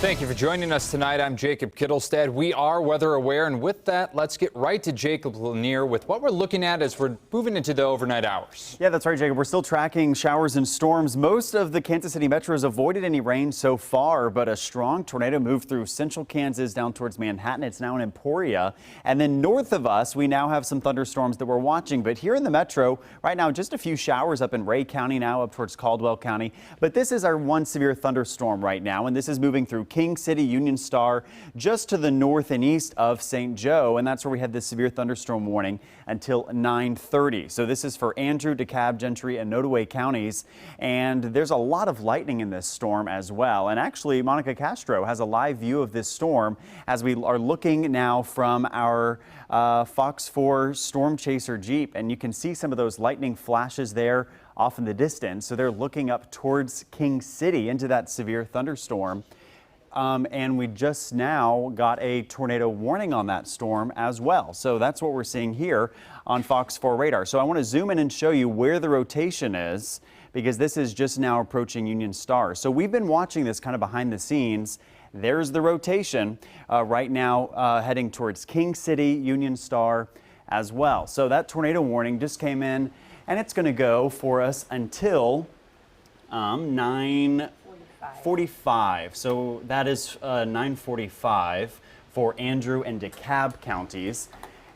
Thank you for joining us tonight. I'm Jacob Kittelstad. We are weather aware, and with that, let's get right to Jacob Lanier with what we're looking at as we're moving into the overnight hours. Yeah, that's right, Jacob. We're still tracking showers and storms. Most of the Kansas City metro has avoided any rain so far, but a strong tornado moved through central Kansas down towards Manhattan. It's now in Emporia. And then north of us, we now have some thunderstorms that we're watching. But here in the metro, right now, just a few showers up in Ray County now, up towards Caldwell County. But this is our one severe thunderstorm right now, and this is moving through King City, Union Star, just to the north and east of St. Joe, and that's where we had this severe thunderstorm warning until 9:30. So this is for Andrew, DeKalb, Gentry, and Nodaway counties, and there's a lot of lightning in this storm as well. And actually, Monica Castro has a live view of this storm as we are looking now from our Fox 4 Storm Chaser Jeep, and you can see some of those lightning flashes there off in the distance. So they're looking up towards King City into that severe thunderstorm. And we just now got a tornado warning on that storm as well. So that's what we're seeing here on Fox 4 radar. So I want to zoom in and show you where the rotation is, because this is just now approaching Union Star. So we've been watching this kind of behind the scenes. There's the rotation right now heading towards King City, Union Star as well. So that tornado warning just came in, and it's going to go for us until 9:45. So that is 9:45 for Andrew and DeKalb counties.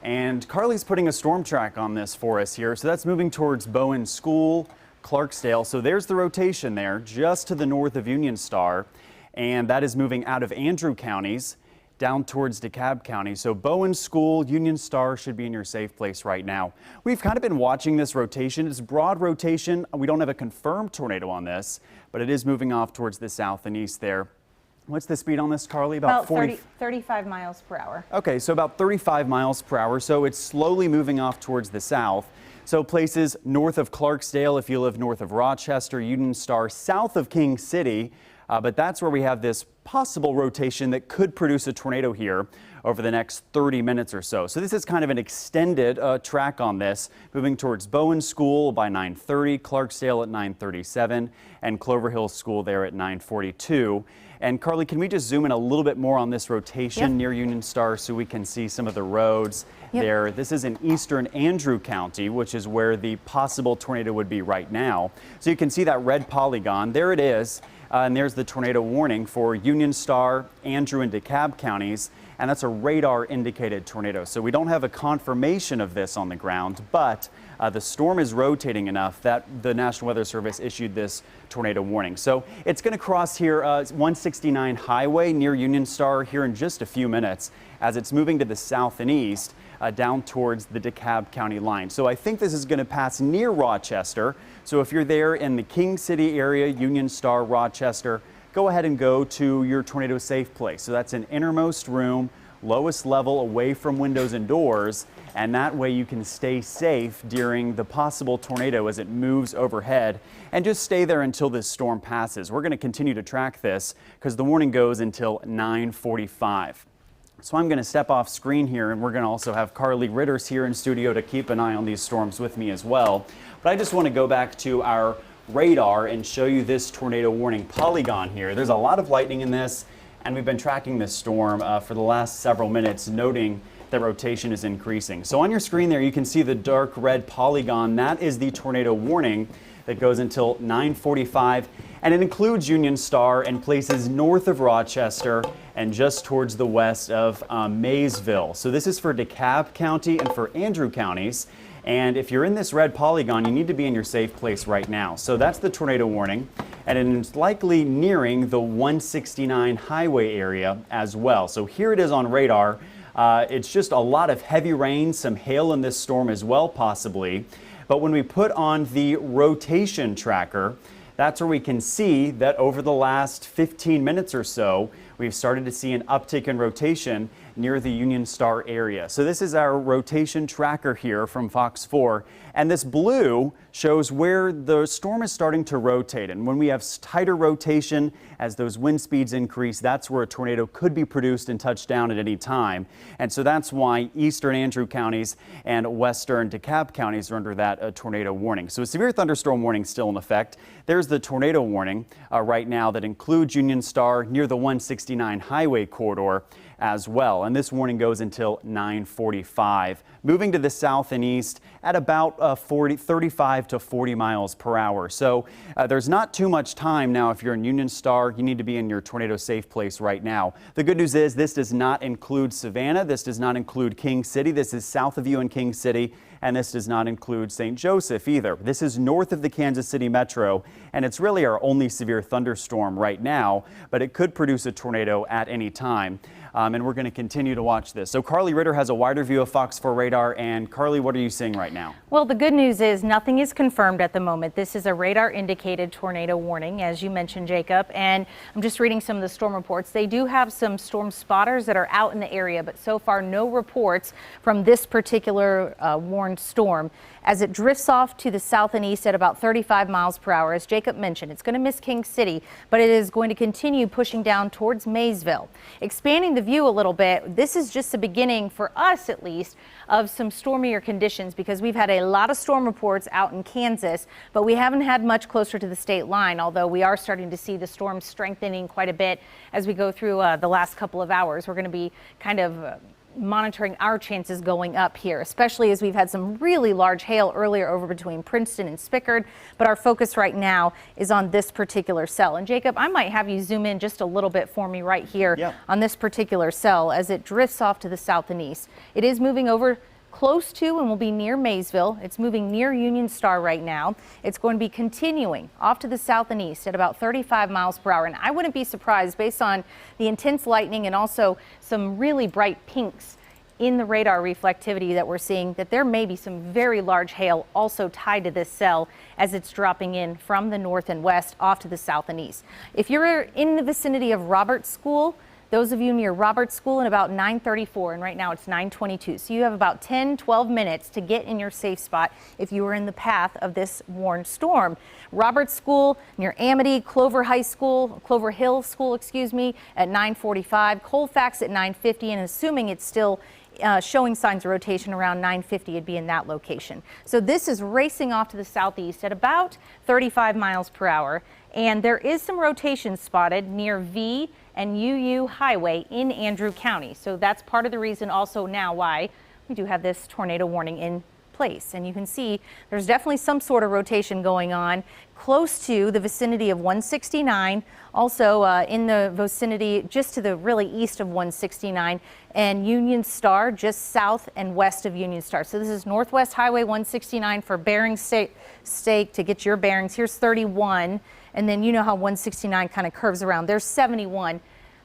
And Carly's putting a storm track on this for us here. So that's moving towards Bowen School, Clarksdale. So there's the rotation there just to the north of Union Star. And that is moving out of Andrew counties down towards DeKalb County. So Bowen School, Union Star should be in your safe place right now. We've kind of been watching this rotation. It's broad rotation. We don't have a confirmed tornado on this, but it is moving off towards the south and east there. What's the speed on this, Carly? About 35 miles per hour. Okay, so about 35 miles per hour. So it's slowly moving off towards the south. So places north of Clarksdale, if you live north of Rochester, Union Star, south of King City, but that's where we have this possible rotation that could produce a tornado here over the next 30 minutes or so. So this is kind of an extended track on this, moving towards Bowen School by 9:30, Clarksdale at 9:37, and Clover Hill School there at 9:42. And Carly, can we just zoom in a little bit more on this rotation near Union Star so we can see some of the roads there? This is in eastern Andrew County, which is where the possible tornado would be right now. So you can see that red polygon. There it is. And there's the tornado warning for Union Star, Andrew, and DeKalb counties. And that's a radar indicated tornado. So we don't have a confirmation of this on the ground, but the storm is rotating enough that the National Weather Service issued this tornado warning. So it's going to cross here 169 Highway near Union Star here in just a few minutes as it's moving to the south and east down towards the DeKalb County line. So I think this is going to pass near Rochester. So if you're there in the King City area, Union Star, Rochester, go ahead and go to your tornado safe place. So that's an innermost room, lowest level, away from windows and doors, and that way you can stay safe during the possible tornado as it moves overhead, and just stay there until this storm passes. We're going to continue to track this because the warning goes until 9:45. So I'm going to step off screen here, and we're going to also have Carly Ritters here in studio to keep an eye on these storms with me as well. But I just want to go back to our radar and show you this tornado warning polygon here. There's a lot of lightning in this, and we've been tracking this storm for the last several minutes, noting that rotation is increasing. So on your screen there, you can see the dark red polygon. That is the tornado warning that goes until 9:45, and it includes Union Star and places north of Rochester and just towards the west of Maysville. So this is for DeKalb County and for Andrew counties. And if you're in this red polygon, you need to be in your safe place right now. So that's the tornado warning, and it's likely nearing the 169 highway area as well. So here it is on radar. It's just a lot of heavy rain, some hail in this storm as well possibly. But when we put on the rotation tracker, that's where we can see that over the last 15 minutes or so, we've started to see an uptick in rotation near the Union Star area. So this is our rotation tracker here from Fox 4, and this blue shows where the storm is starting to rotate. And when we have tighter rotation, as those wind speeds increase, that's where a tornado could be produced and touch down at any time. And so that's why eastern Andrew counties and western DeKalb counties are under that tornado warning. So a severe thunderstorm warning still in effect. There's the tornado warning right now that includes Union Star near the 169 highway corridor as well. And this warning goes until 9:45. Moving to the south and east at about 35 to 40 miles per hour. So there's not too much time now. If you're in Union Star, you need to be in your tornado safe place right now. The good news is this does not include Savannah. This does not include King City. This is south of you in King City. And this does not include St. Joseph either. This is north of the Kansas City metro, and it's really our only severe thunderstorm right now, but it could produce a tornado at any time. And we're going to continue to watch this. So Carly Ritter has a wider view of Fox 4 radar. And Carly, what are you seeing right now? Well, the good news is nothing is confirmed at the moment. This is a radar indicated tornado warning, as you mentioned, Jacob. And I'm just reading some of the storm reports. They do have some storm spotters that are out in the area, but so far no reports from this particular warned storm. As it drifts off to the south and east at about 35 miles per hour, as Jacob mentioned, it's going to miss King City, but it is going to continue pushing down towards Maysville. Expanding the view a little bit, this is just the beginning, for us at least, of some stormier conditions, because we've had a lot of storm reports out in Kansas, but we haven't had much closer to the state line, although we are starting to see the storm strengthening quite a bit as we go through the last couple of hours. We're going to be kind of monitoring our chances going up here, especially as we've had some really large hail earlier over between Princeton and Spickard. But our focus right now is on this particular cell. And Jacob, I might have you zoom in just a little bit for me right here on this particular cell as it drifts off to the south and east. It is moving over close to and will be near Maysville. It's moving near Union Star right now. It's going to be continuing off to the south and east at about 35 miles per hour. And I wouldn't be surprised, based on the intense lightning and also some really bright pinks in the radar reflectivity that we're seeing, that there may be some very large hail also tied to this cell as it's dropping in from the north and west off to the south and east. If you're in the vicinity of Roberts School, those of you near Roberts School, in about 9:34, and right now it's 9:22. So you have about 10-12 minutes to get in your safe spot if you are in the path of this warned storm. Roberts School near Amity, Clover Hill School, at 9:45, Colfax at 9:50, and assuming it's still showing signs of rotation around 9:50, it'd be in that location. So this is racing off to the southeast at about 35 miles per hour, and there is some rotation spotted near V and UU Highway in Andrew County. So that's part of the reason also now why we do have this tornado warning in place. And you can see there's definitely some sort of rotation going on close to the vicinity of 169, also in the vicinity just to the really east of 169, and Union Star just south and west of Union Star. So this is Northwest Highway 169 for bearing sake to get your bearings. Here's 31, and then you know how 169 kind of curves around. There's 71,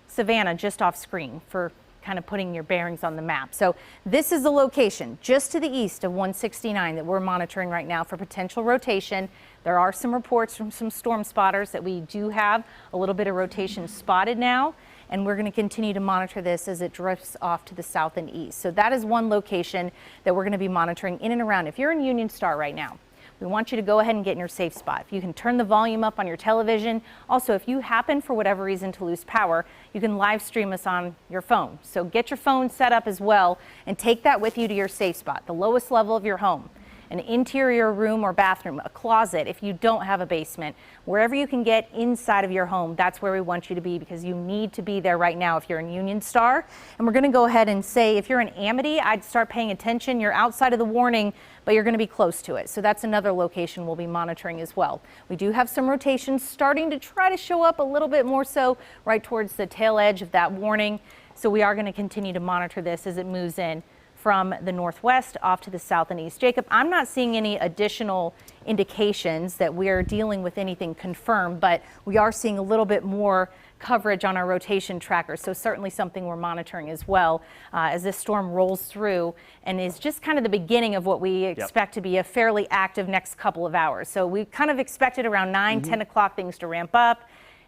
Savannah just off screen for kind of putting your bearings on the map. So this is the location just to the east of 169 that we're monitoring right now for potential rotation. There are some reports from some storm spotters that we do have a little bit of rotation spotted now, and we're going to continue to monitor this as it drifts off to the south and east. So that is one location that we're going to be monitoring in and around. If you're in Union Star right now, we want you to go ahead and get in your safe spot. If you can turn the volume up on your television. Also, if you happen for whatever reason to lose power, you can live stream us on your phone. So get your phone set up as well and take that with you to your safe spot, the lowest level of your home. An interior room or bathroom, a closet if you don't have a basement, wherever you can get inside of your home, that's where we want you to be, because you need to be there right now if you're in Union Star. And we're going to go ahead and say if you're in Amity, I'd start paying attention. You're outside of the warning, but you're going to be close to it. So that's another location we'll be monitoring as well. We do have some rotations starting to try to show up a little bit more so right towards the tail edge of that warning. So we are going to continue to monitor this as it moves in from the northwest off to the south and east. Jacob, I'm not seeing any additional indications that we're dealing with anything confirmed, but we are seeing a little bit more coverage on our rotation tracker. So certainly something we're monitoring as well as this storm rolls through and is just kind of the beginning of what we expect to be a fairly active next couple of hours. So we kind of expected around 9, 10 o'clock things to ramp up.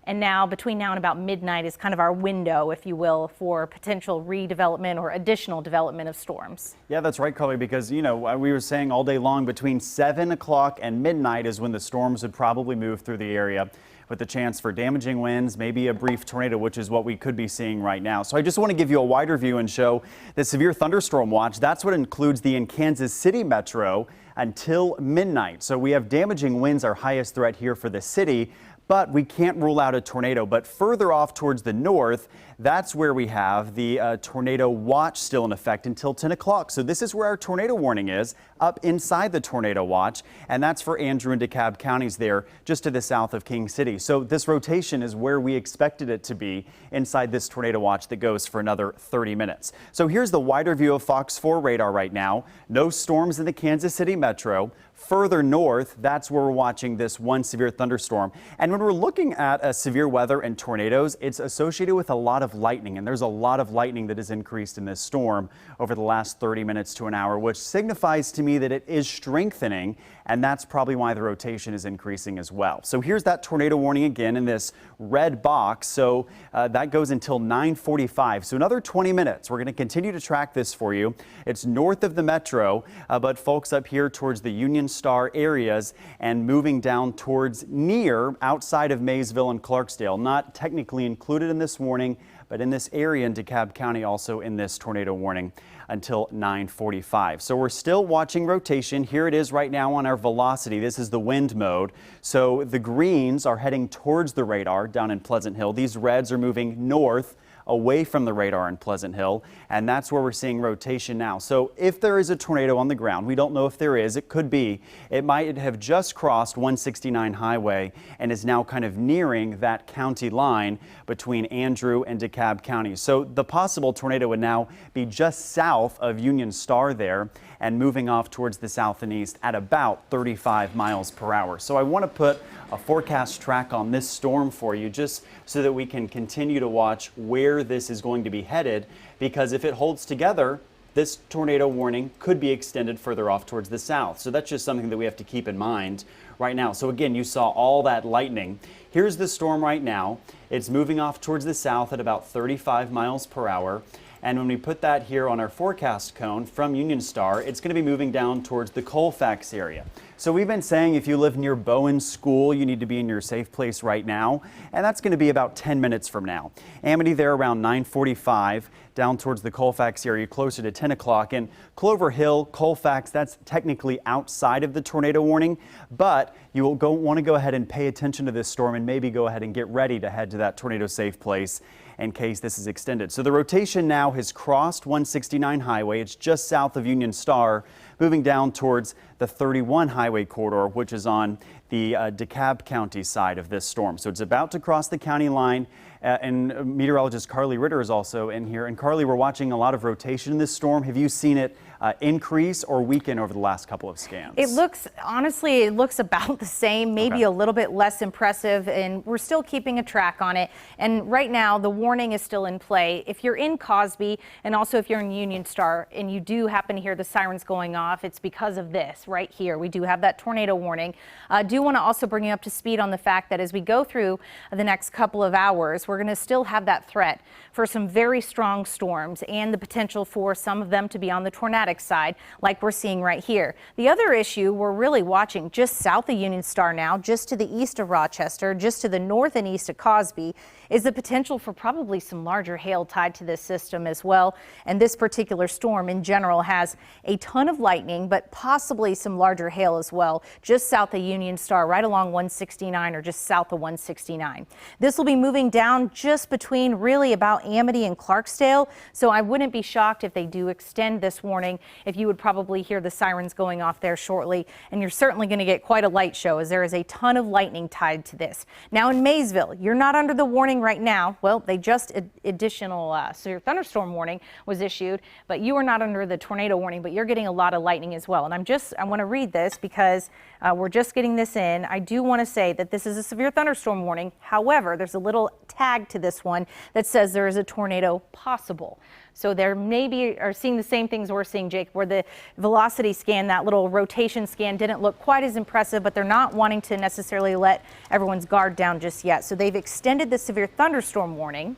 And now between now and about midnight is kind of our window, if you will, for potential redevelopment or additional development of storms. Yeah, that's right, Carly, because, you know, we were saying all day long between 7 o'clock and midnight is when the storms would probably move through the area, with the chance for damaging winds, maybe a brief tornado, which is what we could be seeing right now. So I just want to give you a wider view and show the severe thunderstorm watch. That's what includes the Kansas City metro until midnight. So we have damaging winds, our highest threat here for the city, but we can't rule out a tornado. But further off towards the north, that's where we have the tornado watch still in effect until 10 o'clock. So this is where our tornado warning is, up inside the tornado watch. And that's for Andrew and DeKalb counties there, just to the south of King City. So this rotation is where we expected it to be inside this tornado watch that goes for another 30 minutes. So here's the wider view of Fox 4 radar right now. No storms in the Kansas City metro. Further north, that's where we're watching this one severe thunderstorm. And when we're looking at severe weather and tornadoes, it's associated with a lot of lightning. And there's a lot of lightning that has increased in this storm over the last 30 minutes to an hour, which signifies to me that it is strengthening. And that's probably why the rotation is increasing as well. So here's that tornado warning again in this red box. So that goes until 9:45. So another 20 minutes. We're going to continue to track this for you. It's north of the metro, but folks up here towards the Union Star areas and moving down towards near outside of Maysville and Clarksdale. Not technically included in this warning, but in this area in DeKalb County also in this tornado warning until 9:45. So we're still watching rotation. Here it is right now on our velocity. This is the wind mode. So the greens are heading towards the radar down in Pleasant Hill. These reds are moving north away from the radar in Pleasant Hill, and that's where we're seeing rotation now. So if there is a tornado on the ground, we don't know if there is, it could be, it might have just crossed 169 highway and is now kind of nearing that county line between Andrew and DeKalb counties. So the possible tornado would now be just south of Union Star there and moving off towards the south and east at about 35 miles per hour. So I want to put a forecast track on this storm for you just so that we can continue to watch where this is going to be headed, because if it holds together, this tornado warning could be extended further off towards the south. So that's just something that we have to keep in mind right now. So again, you saw all that lightning. Here's the storm right now. It's moving off towards the south at about 35 miles per hour. And when we put that here on our forecast cone from Union Star, it's going to be moving down towards the Colfax area. So we've been saying if you live near Bowen School, you need to be in your safe place right now. And that's going to be about 10 minutes from now. Amity there around 9:45, down towards the Colfax area closer to 10 o'clock. And Clover Hill, Colfax, that's technically outside of the tornado warning. But you will want to go ahead and pay attention to this storm and maybe go ahead and get ready to head to that tornado safe place in case this is extended. So the rotation now has crossed 169 highway. It's just south of Union Star, moving down towards the 31 highway corridor, which is on the DeKalb County side of this storm. So it's about to cross the county line. And meteorologist Carly Ritter is also in here. And Carly, we're watching a lot of rotation in this storm. Have you seen it increase or weaken over the last couple of scans? It looks, honestly, it looks about the same, maybe a little bit less impressive, and we're still keeping a track on it. And right now, the warning is still in play. If you're in Cosby, and also if you're in Union Star, and you do happen to hear the sirens going off, it's because of this right here. We do have that tornado warning. I do want to also bring you up to speed on the fact that as we go through the next couple of hours, we're going to still have that threat for some very strong storms and the potential for some of them to be on the tornadic side, like we're seeing right here. The other issue we're really watching just south of Union Star now, just to the east of Rochester, just to the north and east of Cosby, is the potential for probably some larger hail tied to this system as well. And this particular storm in general has a ton of lightning, but possibly some larger hail as well, just south of Union Star, right along 169 or just south of 169. This will be moving down just between really about Amity and Clarksdale. So I wouldn't be shocked if they do extend this warning, if you would probably hear the sirens going off there shortly. And you're certainly going to get quite a light show, as there is a ton of lightning tied to this. Now in Maysville, you're not under the warning right now. Well, they just additional severe thunderstorm warning was issued, but you are not under the tornado warning, but you're getting a lot of lightning as well. And I want to read this because we're just getting this in. I do want to say that this is a severe thunderstorm warning. However, there's a little tag to this one that says there is a tornado possible. So there maybe are seeing the same things we're seeing, Jake, where the velocity scan, that little rotation scan, didn't look quite as impressive, but they're not wanting to necessarily let everyone's guard down just yet. So they've extended the severe thunderstorm warning,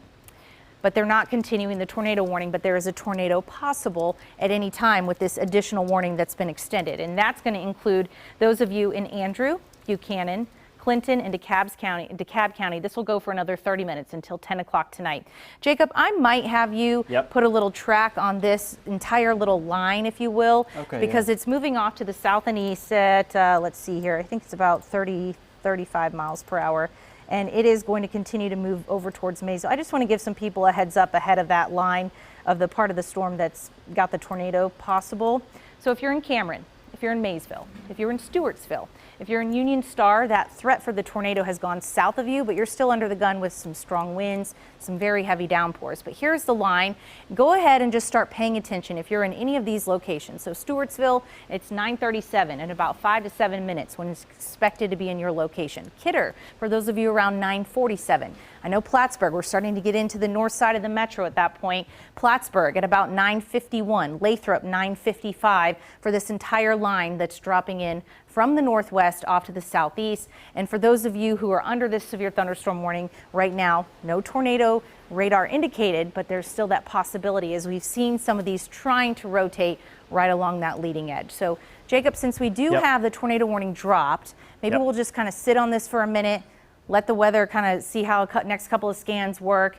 but they're not continuing the tornado warning, but there is a tornado possible at any time with this additional warning that's been extended. And that's going to include those of you in Andrew, Buchanan, Clinton, and DeKalb County. This will go for another 30 minutes until 10 o'clock tonight. Jacob, I might have you put a little track on this entire little line, if you will, because it's moving off to the south and east at, let's see here, I think it's about 35 miles per hour. And it is going to continue to move over towards Maysville. I just want to give some people a heads up ahead of that line of the part of the storm that's got the tornado possible. So if you're in Cameron, if you're in Maysville, if you're in Stewartsville, if you're in Union Star, that threat for the tornado has gone south of you, but you're still under the gun with some strong winds, some very heavy downpours. But here's the line. Go ahead and just start paying attention if you're in any of these locations. So Stewartsville, it's 9:37 in about 5 to 7 minutes when it's expected to be in your location. Kidder, for those of you around 9:47. I know Plattsburgh, we're starting to get into the north side of the metro at that point. Plattsburgh at about 9:51, Lathrop 9:55 for this entire line that's dropping in from the northwest off to the southeast. And for those of you who are under this severe thunderstorm warning right now, no tornado radar indicated, but there's still that possibility as we've seen some of these trying to rotate right along that leading edge. So Jacob, since we do have the tornado warning dropped, maybe we'll just kind of sit on this for a minute, let the weather kind of see how next couple of scans work,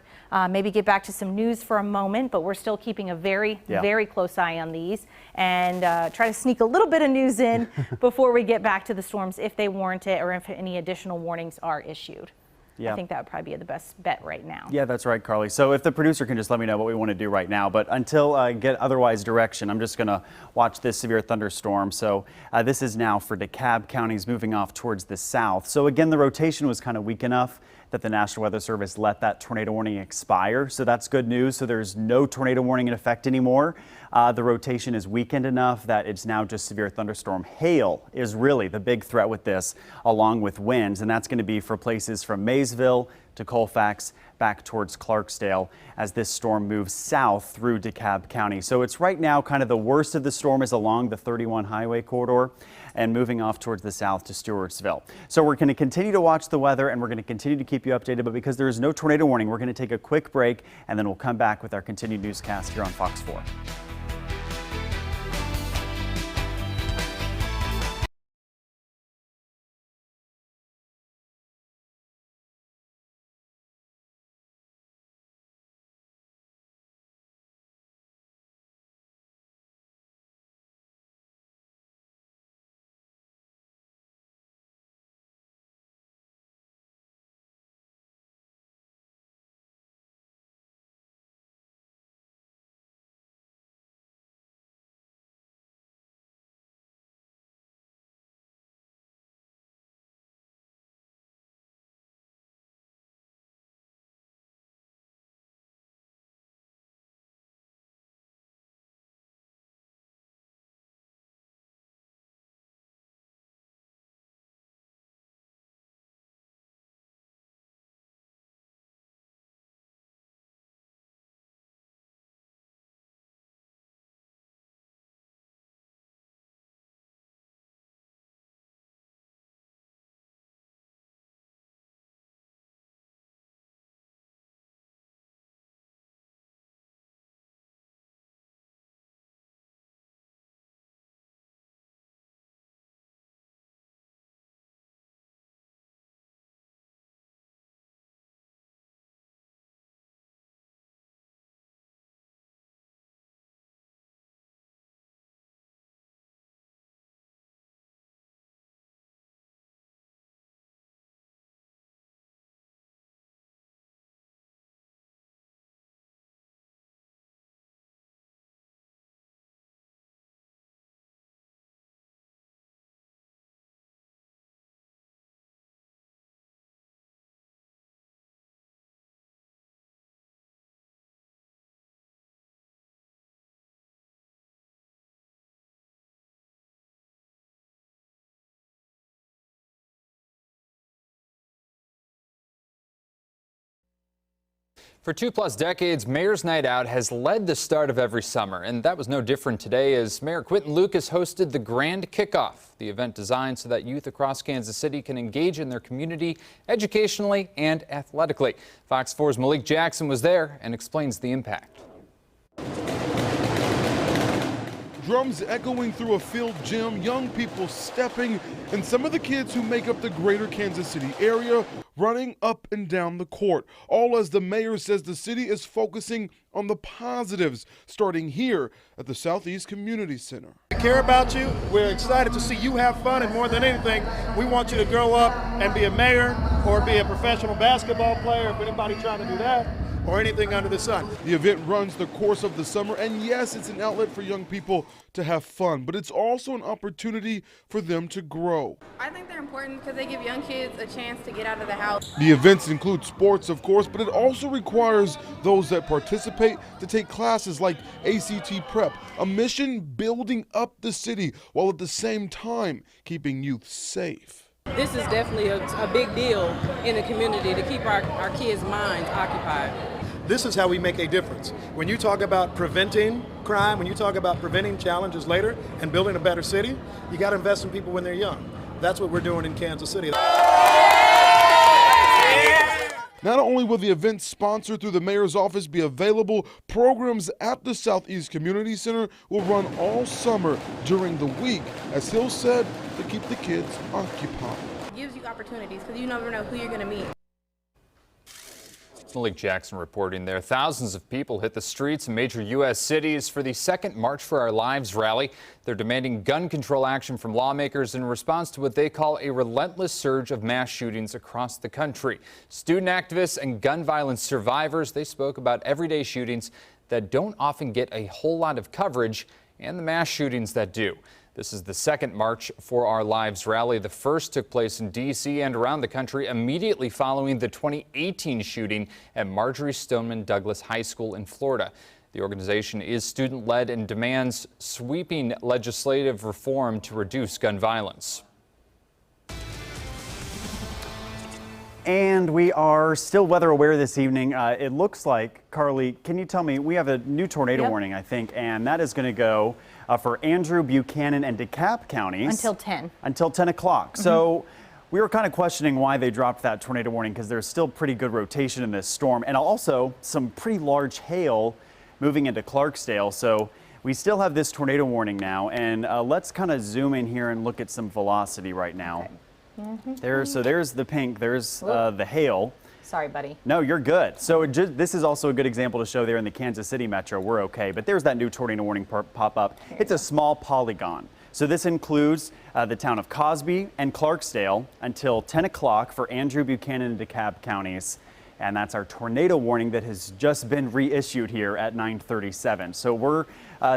maybe get back to some news for a moment, but we're still keeping a very, very close eye on these and try to sneak a little bit of news in before we get back to the storms if they warrant it or if any additional warnings are issued. I think that would probably be the best bet right now. Yeah, that's right, Carly. So if the producer can just let me know what we want to do right now. But until I get otherwise direction, I'm just going to watch this severe thunderstorm. So this is now for DeKalb counties moving off towards the south. So again, the rotation was kind of weak enough that the National Weather Service let that tornado warning expire. So that's good news. So there's no tornado warning in effect anymore. The rotation is weakened enough that it's now just severe thunderstorm. Hail is really the big threat with this, along with winds. And that's going to be for places from Maysville to Colfax back towards Clarksdale as this storm moves south through DeKalb County. So it's right now kind of the worst of the storm is along the 31 highway corridor and moving off towards the south to Stewartsville. So we're going to continue to watch the weather and we're going to continue to keep you updated. But because there is no tornado warning, we're going to take a quick break and then we'll come back with our continued newscast here on Fox 4. For 2+ decades, Mayor's Night Out has led the start of every summer, and that was no different today as Mayor Quinton Lucas hosted the Grand Kickoff, the event designed so that youth across Kansas City can engage in their community educationally and athletically. Fox 4's Malik Jackson was there and explains the impact. Drums echoing through a filled gym, young people stepping, and some of the kids who make up the greater Kansas City area running up and down the court. All as the mayor says the city is focusing on the positives, starting here at the Southeast Community Center. We care about you. We're excited to see you have fun, and more than anything, we want you to grow up and be a mayor or be a professional basketball player, if anybody trying to do that, or anything under the sun. The event runs the course of the summer, and yes, it's an outlet for young people to have fun, but it's also an opportunity for them to grow. I think they're important because they give young kids a chance to get out of the house. The events include sports, of course, but it also requires those that participate to take classes like ACT Prep, a mission building up the city while at the same time keeping youth safe. This is definitely a big deal in the community to keep our kids' minds occupied. This is how we make a difference. When you talk about preventing crime, when you talk about preventing challenges later and building a better city, you got to invest in people when they're young. That's what we're doing in Kansas City. Not only will the event sponsored through the mayor's office be available, programs at the Southeast Community Center will run all summer during the week, as Hill said, to keep the kids occupied. It gives you opportunities because you never know who you're going to meet. Malik Jackson reporting there. Thousands of people hit the streets in major U.S. cities for the second March for Our Lives rally. They're demanding gun control action from lawmakers in response to what they call a relentless surge of mass shootings across the country. Student activists and gun violence survivors, they spoke about everyday shootings that don't often get a whole lot of coverage and the mass shootings that do. This is the second March for Our Lives rally. The first took place in D.C. and around the country immediately following the 2018 shooting at Marjory Stoneman Douglas High School in Florida. The organization is student-led and demands sweeping legislative reform to reduce gun violence. And we are still weather aware this evening. It looks like, Carly, can you tell me, we have a new tornado warning, I think, and that is going to go for Andrew, Buchanan, and DeKalb counties. Until 10. Until 10 o'clock. So we were kind of questioning why they dropped that tornado warning because there's still pretty good rotation in this storm and also some pretty large hail moving into Clarksdale. So we still have this tornado warning now, and let's kind of zoom in here and look at some velocity right now. Okay. So there's the pink, there's the hail. Sorry, buddy. No, you're good. So this is also a good example to show there in the Kansas City metro, we're okay. But there's that new tornado warning pop up. It's a small polygon. So this includes the town of Cosby and Clarksdale until 10 o'clock for Andrew, Buchanan, and DeKalb counties. And that's our tornado warning that has just been reissued here at 9:37. So we're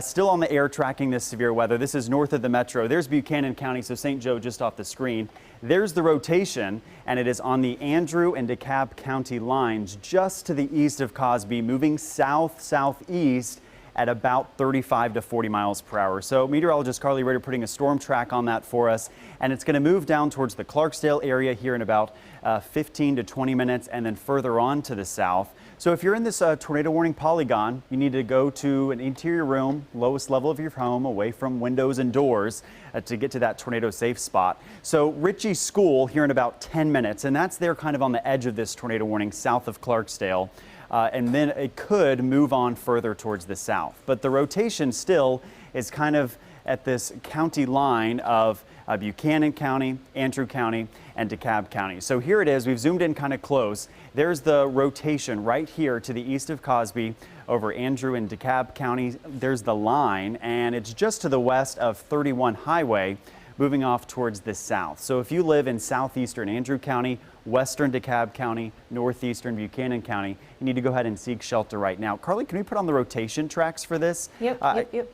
still on the air tracking this severe weather. This is north of the metro. There's Buchanan County, so St. Joe just off the screen. There's the rotation, and it is on the Andrew and DeKalb County lines just to the east of Cosby, moving south-southeast at about 35 to 40 miles per hour. So meteorologist Carly Ritter putting a storm track on that for us, and it's going to move down towards the Clarksdale area here in about 15 to 20 minutes, and then further on to the south. So if you're in this tornado warning polygon, you need to go to an interior room, lowest level of your home, away from windows and doors to get to that tornado safe spot. So Ritchie School here in about 10 minutes, and that's there kind of on the edge of this tornado warning south of Clarksdale. And then it could move on further towards the south. But the rotation still is kind of at this county line of Buchanan County, Andrew County, and DeKalb County. So here it is. We've zoomed in kind of close. There's the rotation right here to the east of Cosby over Andrew and DeKalb County. There's the line, and it's just to the west of 31 Highway, moving off towards the south. So if you live in southeastern Andrew County, western DeKalb County, northeastern Buchanan County, you need to go ahead and seek shelter right now. Carly, can we put on the rotation tracks for this? Yep.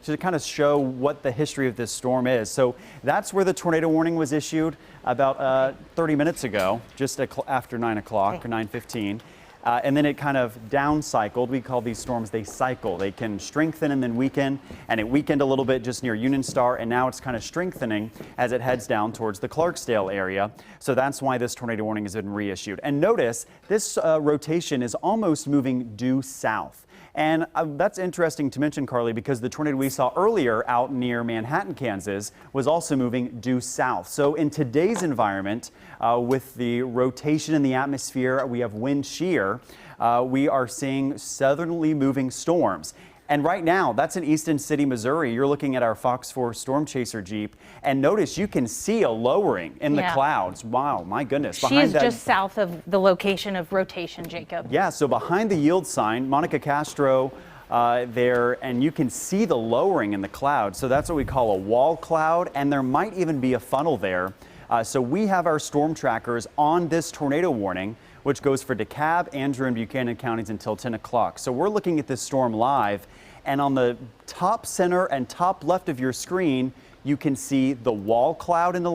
To kind of show what the history of this storm is. So that's where the tornado warning was issued about 30 minutes ago, just after 9 o'clock or 9:15. and then it kind of down cycled. We call these storms, they cycle. They can strengthen and then weaken, and it weakened a little bit just near Union Star, and now it's kind of strengthening as it heads down towards the Clarksdale area. So that's why this tornado warning has been reissued. And notice this rotation is almost moving due south. And that's interesting to mention, Carly, because the tornado we saw earlier out near Manhattan, Kansas, was also moving due south. So in today's environment, with the rotation in the atmosphere, we have wind shear, we are seeing southerly moving storms. And right now, that's in Easton City, Missouri. You're looking at our Fox 4 Storm Chaser Jeep, and notice you can see a lowering in the clouds. Wow, my goodness. She is just south of the location of rotation, Jacob. Yeah, so behind the yield sign, Monica Castro there, and you can see the lowering in the cloud. So that's what we call a wall cloud, and there might even be a funnel there. So we have our storm trackers on this tornado warning, which goes for DeKalb, Andrew, and Buchanan counties until 10 o'clock. So we're looking at this storm live, and on the top center and top left of your screen, you can see the wall cloud and the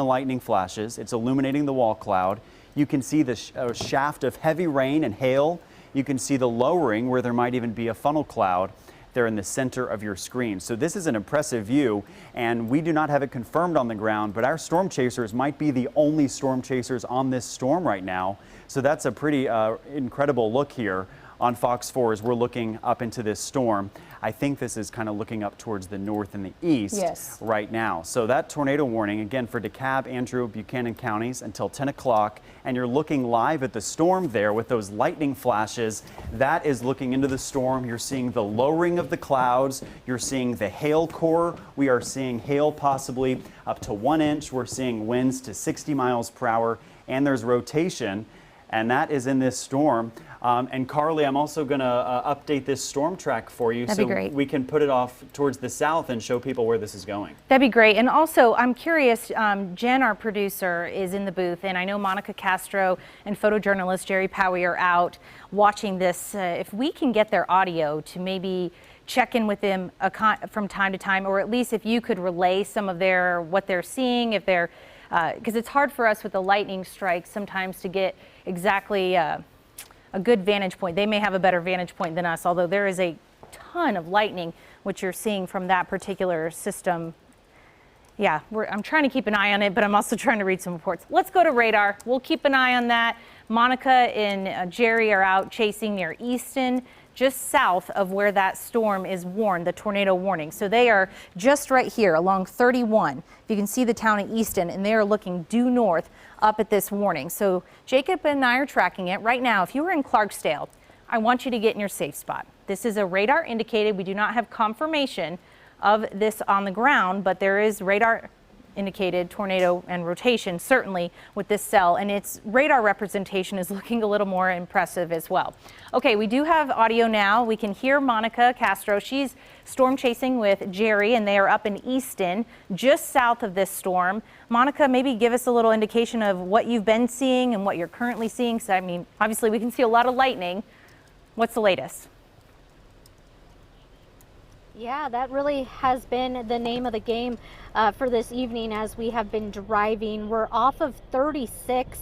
lightning flashes. It's illuminating the wall cloud. You can see the shaft of heavy rain and hail. You can see the lowering where there might even be a funnel cloud there in the center of your screen. So this is an impressive view, and we do not have it confirmed on the ground, but our storm chasers might be the only storm chasers on this storm right now. So that's a pretty incredible look here on Fox 4 as we're looking up into this storm. I think this is kind of looking up towards the north and the east right now. So that tornado warning, again, for DeKalb, Andrew, Buchanan counties until 10 o'clock. And you're looking live at the storm there with those lightning flashes. That is looking into the storm. You're seeing the lowering of the clouds. You're seeing the hail core. We are seeing hail possibly up to 1 inch. We're seeing winds to 60 miles per hour. And there's rotation. And that is in this storm. And Carly, I'm also going to update this storm track for you. That'd be great. We can put it off towards the south and show people where this is going. That'd be great. And also, I'm curious, Jen, our producer, is in the booth, and I know Monica Castro and photojournalist Jerry Powie are out watching this. If we can get their audio to maybe check in with them from time to time, or at least if you could relay some of what they're seeing, if they're, because it's hard for us with the lightning strikes sometimes to get exactly a good vantage point. They may have a better vantage point than us, although there is a ton of lightning, which you're seeing from that particular system. Yeah, I'm trying to keep an eye on it, but I'm also trying to read some reports. Let's go to radar. We'll keep an eye on that. Monica and Jerry are out chasing near Easton, just south of where that storm is warned, the tornado warning. So they are just right here along 31. You can see the town of Easton, and they are looking due north up at this warning. So Jacob and I are tracking it right now. If you were in Clarksdale, I want you to get in your safe spot. This is a radar indicated. We do not have confirmation of this on the ground, but there is radar indicated tornado and rotation, certainly with this cell, and its radar representation is looking a little more impressive as well. Okay, we do have audio now. We can hear Monica Castro. She's storm chasing with Jerry, and they are up in Easton, just south of this storm. Monica, maybe give us a little indication of what you've been seeing and what you're currently seeing. So, I mean, obviously we can see a lot of lightning. What's the latest? Yeah, that really has been the name of the game for this evening as we have been driving. We're off of 36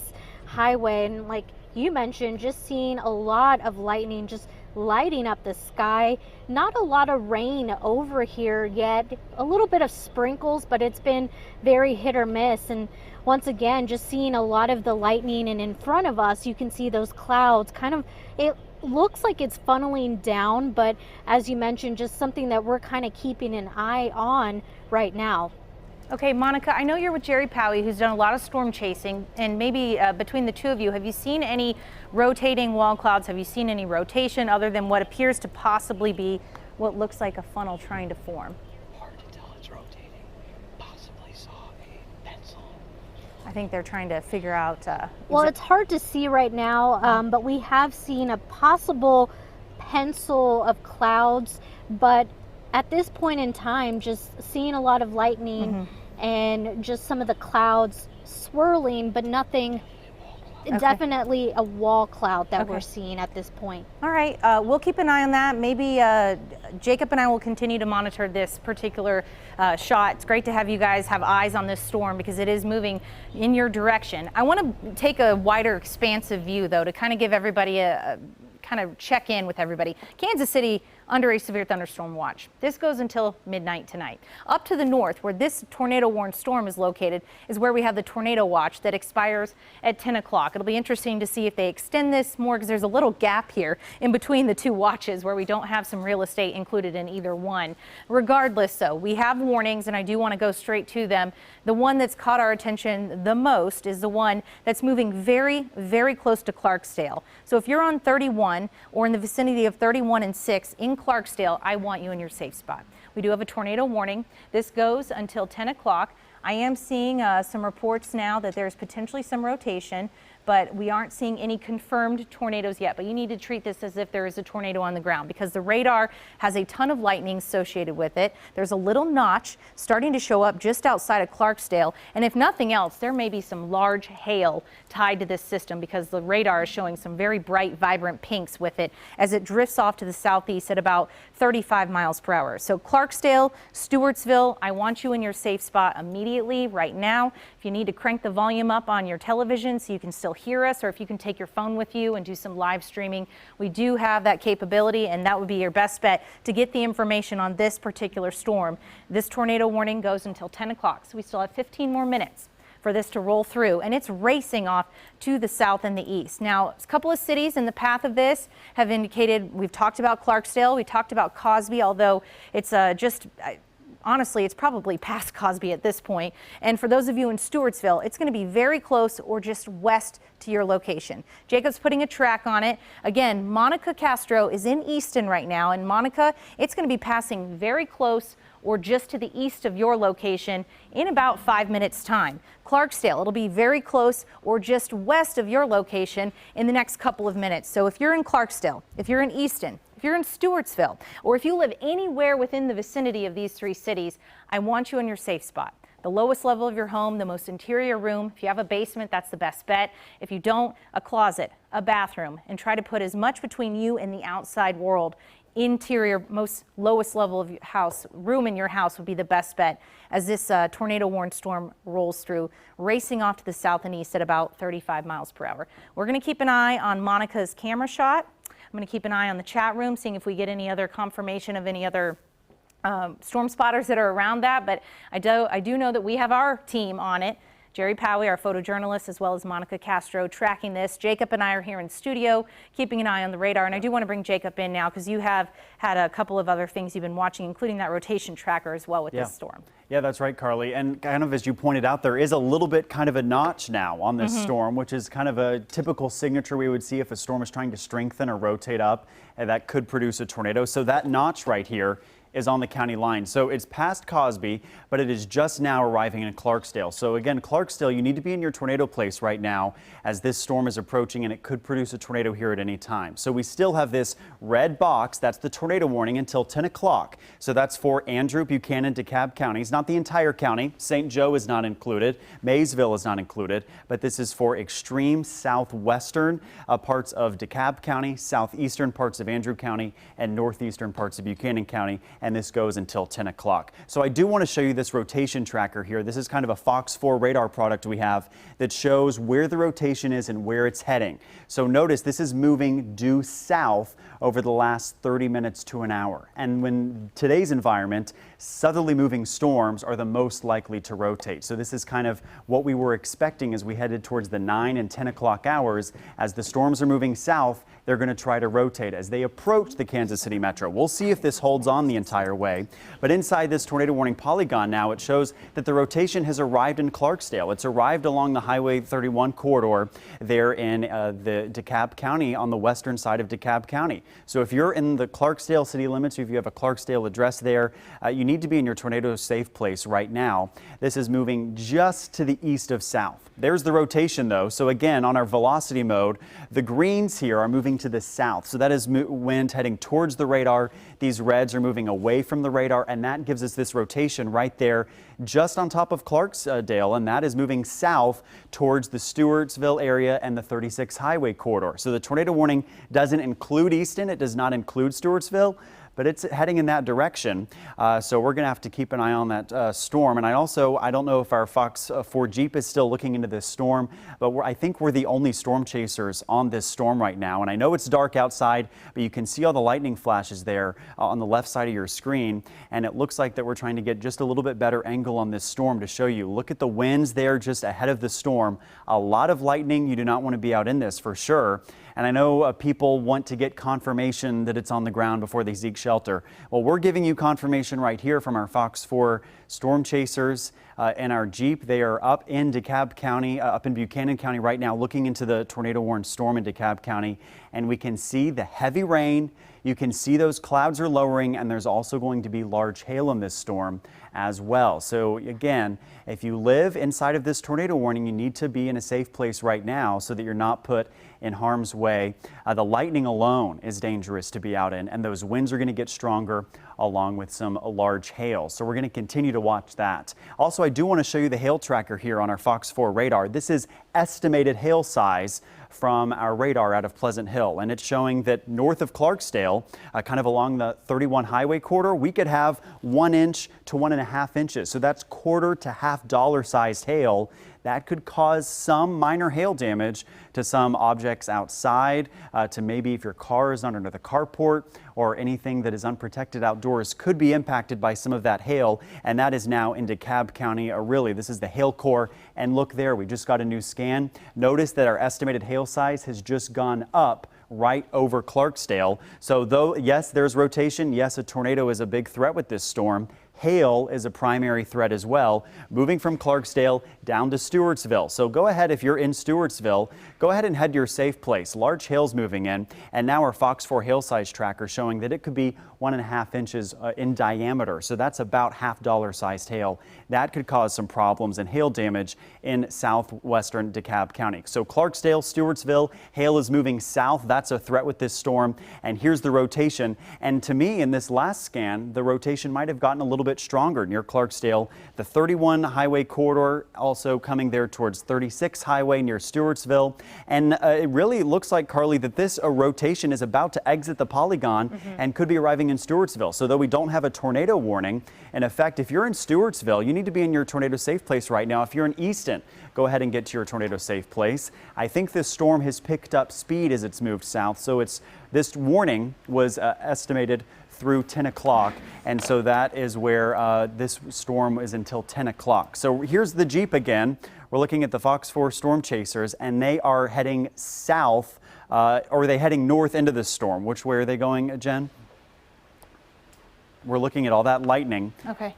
highway, and like you mentioned, just seeing a lot of lightning just lighting up the sky. Not a lot of rain over here yet, a little bit of sprinkles, but it's been very hit or miss. And once again, just seeing a lot of the lightning, and in front of us you can see those clouds kind of, it looks like it's funneling down, but as you mentioned, just something that we're kind of keeping an eye on right now. Okay, Monica, I know you're with Jerry Powie, who's done a lot of storm chasing, and maybe between the two of you, have you seen any rotating wall clouds? Have you seen any rotation other than what appears to possibly be what looks like a funnel trying to form? Hard to tell it's rotating. Possibly saw a pencil. I think they're trying to figure out. Well, it's hard to see right now, but we have seen a possible pencil of clouds, but at this point in time, just seeing a lot of lightning and just some of the clouds swirling, but nothing Definitely a wall cloud that Okay. we're seeing at this point. All right, we'll keep an eye on that. Maybe Jacob and I will continue to monitor this particular shot. It's great to have you guys have eyes on this storm because it is moving in your direction. I want to take a wider, expansive view, though, to kind of give everybody a kind of check in with everybody. Kansas City under a severe thunderstorm watch. This goes until midnight tonight. Up to the north, where this tornado-warned storm is located, is where we have the tornado watch that expires at 10 o'clock. It'll be interesting to see if they extend this more because there's a little gap here in between the two watches where we don't have some real estate included in either one. Regardless, though, we have warnings, and I do want to go straight to them. The one that's caught our attention the most is the one that's moving very, very close to Clarksdale. So if you're on 31 or in the vicinity of 31 and 6 in Clarksdale, I want you in your safe spot. We do have a tornado warning. This goes until 10 o'clock. I am seeing some reports now that there's potentially some rotation, but we aren't seeing any confirmed tornadoes yet. But you need to treat this as if there is a tornado on the ground because the radar has a ton of lightning associated with it. There's a little notch starting to show up just outside of Clarksdale. And if nothing else, there may be some large hail tied to this system because the radar is showing some very bright, vibrant pinks with it as it drifts off to the southeast at about 35 miles per hour. So Clarksdale, Stewartsville, I want you in your safe spot immediately right now. If you need to crank the volume up on your television so you can still hear us, or if you can take your phone with you and do some live streaming, we do have that capability, and that would be your best bet to get the information on this particular storm. This tornado warning goes until 10 o'clock, so we still have 15 more minutes for this to roll through, and it's racing off to the south and the east. Now, a couple of cities in the path of this have indicated, we've talked about Clarksdale, we talked about Cosby, although it's honestly, it's probably past Cosby at this point. And for those of you in Stewartsville, it's going to be very close or just west to your location. Jacob's putting a track on it. Again, Monica Castro is in Easton right now. And Monica, it's going to be passing very close or just to the east of your location in about 5 minutes time. Clarksdale, it'll be very close or just west of your location in the next couple of minutes. So if you're in Clarksdale, if you're in Easton, if you're in Stewartsville, or if you live anywhere within the vicinity of these three cities, I want you in your safe spot. The lowest level of your home, the most interior room. If you have a basement, that's the best bet. If you don't, a closet, a bathroom, and try to put as much between you and the outside world. Interior, most lowest level of your house, room in your house would be the best bet as this tornado-warned storm rolls through, racing off to the south and east at about 35 miles per hour. We're going to keep an eye on Monica's camera shot. I'm going to keep an eye on the chat room, seeing if we get any other confirmation of any other storm spotters that are around that. But I do know that we have our team on it. Jerry Powie, our photojournalist, as well as Monica Castro, tracking this. Jacob and I are here in studio, keeping an eye on the radar. And I do want to bring Jacob in now because you have had a couple of other things you've been watching, including that rotation tracker as well with this storm. Yeah, that's right, Carly. And kind of as you pointed out, there is a little bit kind of a notch now on this storm, which is kind of a typical signature we would see if a storm is trying to strengthen or rotate up, and that could produce a tornado. So that notch right here is on the county line. So it's past Cosby, but it is just now arriving in Clarksdale. So again, Clarksdale, you need to be in your tornado place right now as this storm is approaching, and it could produce a tornado here at any time. So we still have this red box. That's the tornado warning until 10 o'clock. So that's for Andrew, Buchanan, DeKalb counties, not the entire county. St. Joe is not included. Maysville is not included, but this is for extreme southwestern parts of DeKalb County, southeastern parts of Andrew County, and northeastern parts of Buchanan County. And this goes until 10 o'clock. So I do want to show you this rotation tracker here. This is kind of a Fox 4 radar product we have that shows where the rotation is and where it's heading. So notice this is moving due south over the last 30 minutes to an hour. And when today's environment, southerly moving storms are the most likely to rotate. So this is kind of what we were expecting as we headed towards the 9 and 10 o'clock hours. As the storms are moving south, they're going to try to rotate as they approach the Kansas City metro. We'll see if this holds on the entire way. But inside this tornado warning polygon now, it shows that the rotation has arrived in Clarksdale. It's arrived along the Highway 31 corridor there in the DeKalb County, on the western side of DeKalb County. So if you're in the Clarksdale city limits, if you have a Clarksdale address there, you need to be in your tornado safe place right now. This is moving just to the east of south. There's the rotation though. So again, on our velocity mode, the greens here are moving to the south. So that is wind heading towards the radar. These reds are moving away away from the radar, and that gives us this rotation right there just on top of Clarksdale, and that is moving south towards the Stewartsville area and the 36 highway corridor. So the tornado warning doesn't include Easton, it does not include Stewartsville, but it's heading in that direction. So we're going to have to keep an eye on that storm. And I don't know if our Fox 4 Jeep is still looking into this storm, but I think we're the only storm chasers on this storm right now. And I know it's dark outside, but you can see all the lightning flashes there on the left side of your screen. And it looks like that we're trying to get just a little bit better angle on this storm to show you. Look at the winds there just ahead of the storm. A lot of lightning. You do not want to be out in this for sure. And I know people want to get confirmation that it's on the ground before they seek shelter. Well, we're giving you confirmation right here from our Fox 4 storm chasers and our Jeep. They are up in DeKalb County, up in Buchanan County right now, looking into the tornado-warned storm in DeKalb County. And we can see the heavy rain. You can see those clouds are lowering, and there's also going to be large hail in this storm as well. So again, if you live inside of this tornado warning, you need to be in a safe place right now so that you're not put in harm's way. The lightning alone is dangerous to be out in, and those winds are going to get stronger along with some large hail. So we're going to continue to watch that. Also, I do want to show you the hail tracker here on our Fox 4 radar. This is estimated hail size from our radar out of Pleasant Hill, and it's showing that north of Clarksdale, kind of along the 31 highway corridor, we could have 1 inch to 1.5 inches. So that's quarter to half dollar sized hail. That could cause some minor hail damage to some objects outside, to maybe if your car is not under the carport or anything that is unprotected outdoors could be impacted by some of that hail. And that is now in DeKalb County. Really, this is the Hail Corps. And look there, we just got a new scan. Notice that our estimated hail size has just gone up right over Clarksdale. So though, yes, there's rotation. Yes, a tornado is a big threat with this storm. Hail is a primary threat as well, moving from Clarksdale down to Stewartsville. So go ahead, if you're in Stewartsville, go ahead and head to your safe place. Large hail's moving in, and now our Fox 4 hail size tracker showing that it could be 1.5 inches in diameter. So that's about half dollar sized hail. That could cause some problems and hail damage in southwestern DeKalb County. So Clarksdale, Stewartsville, hail is moving south. That's a threat with this storm. And here's the rotation. And to me, in this last scan, the rotation might have gotten a little bit stronger near Clarksdale. The 31 highway corridor also coming there towards 36 highway near Stewartsville. And it really looks like, Carly, that this rotation is about to exit the polygon and could be arriving in Stewartsville. So though we don't have a tornado warning, in effect, if you're in Stewartsville, you need to be in your tornado safe place right now. If you're in Easton, go ahead and get to your tornado safe place. I think this storm has picked up speed as it's moved south. So this warning was estimated through 10 o'clock. And so that is where this storm is until 10 o'clock. So here's the Jeep again. We're looking at the Fox 4 storm chasers, and they are heading south, or are they heading north into the storm? Which way are they going, Jen? We're looking at all that lightning. Okay.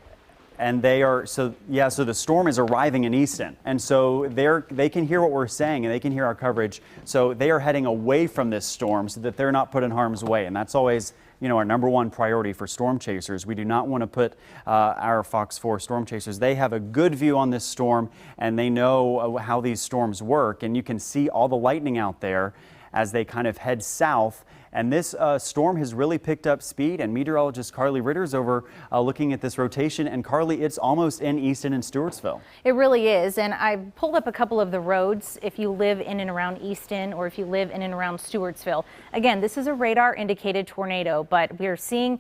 And they are, so the storm is arriving in Easton. And so they can hear what we're saying and they can hear our coverage. So they are heading away from this storm so that they're not put in harm's way. And that's always, our number one priority for storm chasers. We do not want to put our Fox 4 storm chasers. They have a good view on this storm and they know how these storms work. And you can see all the lightning out there as they kind of head south. And this storm has really picked up speed, and meteorologist Carly Ritter's over looking at this rotation. And Carly, it's almost in Easton and Stewartsville. It really is. And I pulled up a couple of the roads if you live in and around Easton or if you live in and around Stewartsville. Again, this is a radar indicated tornado, but we're seeing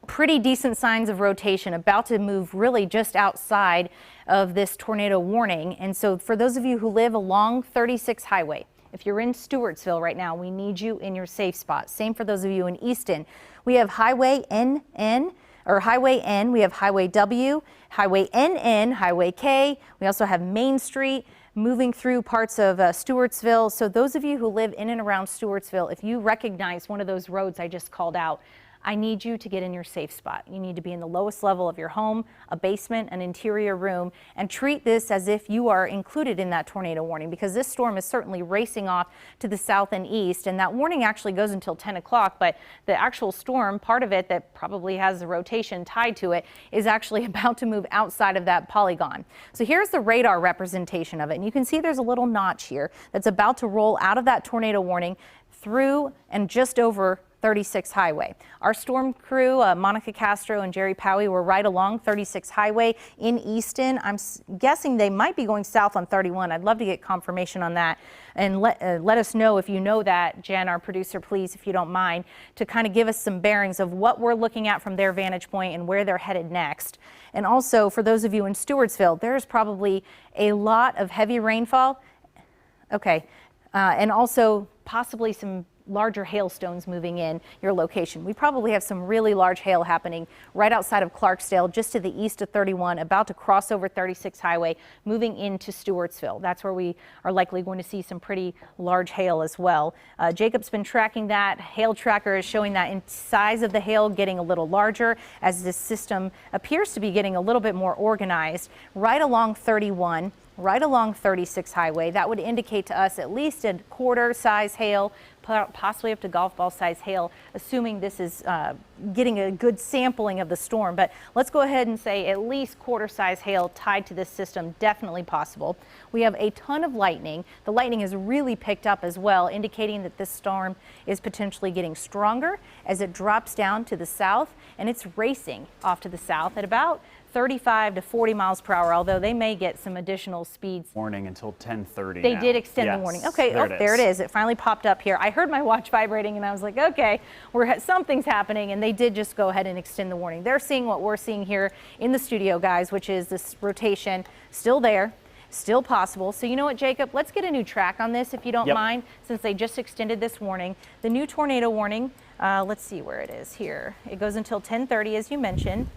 pretty decent signs of rotation about to move really just outside of this tornado warning. And so for those of you who live along 36 highway, if you're in Stewartsville right now, we need you in your safe spot. Same for those of you in Easton. We have Highway NN, or Highway N. We have Highway W, Highway NN, Highway K. We also have Main Street moving through parts of Stewartsville. So those of you who live in and around Stewartsville, if you recognize one of those roads I just called out, I need you to get in your safe spot. You need to be in the lowest level of your home, a basement, an interior room, and treat this as if you are included in that tornado warning, because this storm is certainly racing off to the south and east, and that warning actually goes until 10 o'clock, but the actual storm, part of it that probably has the rotation tied to it, is actually about to move outside of that polygon. So here's the radar representation of it, and you can see there's a little notch here that's about to roll out of that tornado warning through and just over 36 Highway. Our storm crew, Monica Castro and Jerry Powie, were right along 36 Highway in Easton. I'm guessing they might be going south on 31. I'd love to get confirmation on that. And let us know if you know that, Jen, our producer, please, if you don't mind, to kind of give us some bearings of what we're looking at from their vantage point and where they're headed next. And also, for those of you in Stewartsville, there's probably a lot of heavy rainfall. Okay. And also possibly some larger hailstones moving in your location. We probably have some really large hail happening right outside of Clarksdale, just to the east of 31, about to cross over 36 Highway, moving into Stewartsville. That's where we are likely going to see some pretty large hail as well. Jacob's been tracking that. Hail tracker is showing that in size of the hail getting a little larger as this system appears to be getting a little bit more organized right along 31. Right along 36 Highway. That would indicate to us at least a quarter size hail, possibly up to golf ball size hail, assuming this is getting a good sampling of the storm. But let's go ahead and say at least quarter size hail tied to this system, definitely possible. We have a ton of lightning. The lightning has really picked up as well, indicating that this storm is potentially getting stronger as it drops down to the south, and it's racing off to the south at about 35 to 40 miles per hour, although they may get some additional speeds. Warning until 10:30. They did extend the warning. Okay, there it is. It finally popped up here. I heard my watch vibrating and I was like, okay, something's happening, and they did just go ahead and extend the warning. They're seeing what we're seeing here in the studio, guys, which is this rotation still there, still possible. So you know what, Jacob, let's get a new track on this if you don't mind, since they just extended this warning. The new tornado warning, let's see where it is here. It goes until 10:30, as you mentioned.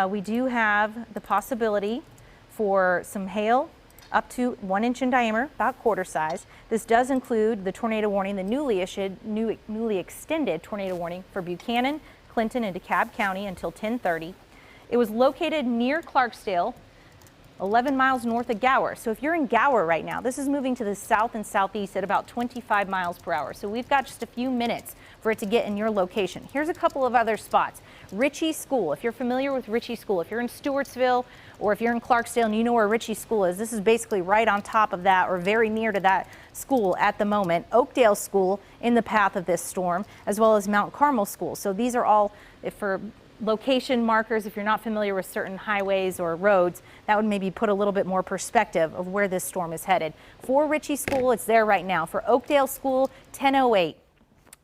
We do have the possibility for some hail up to 1 inch in diameter, about quarter size. This does include the tornado warning, the newly extended tornado warning for Buchanan, Clinton, and DeKalb County until 10:30. It was located near Clarksdale, 11 miles north of Gower. So if you're in Gower right now, this is moving to the south and southeast at about 25 miles per hour. So we've got just a few minutes for it to get in your location. Here's a couple of other spots. Ritchie School, if you're familiar with Ritchie School, if you're in Stewartsville or if you're in Clarksdale and you know where Ritchie School is, this is basically right on top of that or very near to that school at the moment. Oakdale School in the path of this storm, as well as Mount Carmel School. So these are all, for location markers, if you're not familiar with certain highways or roads, that would maybe put a little bit more perspective of where this storm is headed. For Ritchie School, it's there right now. For Oakdale School, 10:08.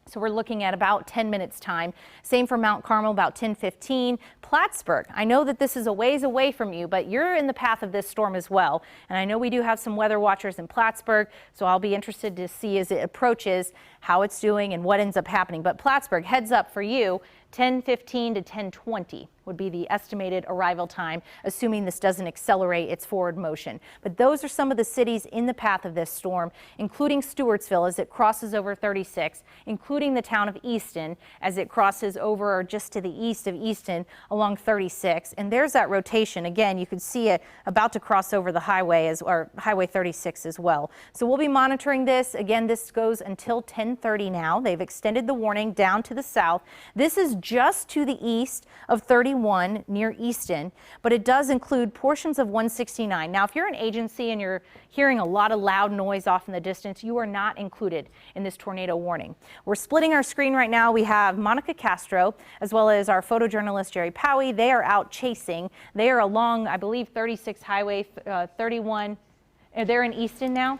So we're looking at about 10 minutes time. Same for Mount Carmel, about 10:15. Plattsburgh, I know that this is a ways away from you, but you're in the path of this storm as well. And I know we do have some weather watchers in Plattsburgh, so I'll be interested to see as it approaches how it's doing and what ends up happening. But Plattsburgh, heads up for you, 10:15 to 10:20 would be the estimated arrival time, assuming this doesn't accelerate its forward motion. But those are some of the cities in the path of this storm, including Stewartsville as it crosses over 36, including the town of Easton as it crosses over or just to the east of Easton along 36. And there's that rotation. Again, you could see it about to cross over the highway, or Highway 36 as well. So we'll be monitoring this. Again, this goes until 10:30 now. They've extended the warning down to the south. This is just to the east of 31 near Easton, but it does include portions of 169. Now, if you're an agency and you're hearing a lot of loud noise off in the distance, you are not included in this tornado warning. We're splitting our screen right now. We have Monica Castro as well as our photojournalist Jerry Powie. They are out chasing. They are along, I believe, 36 Highway 31. They're in Easton now.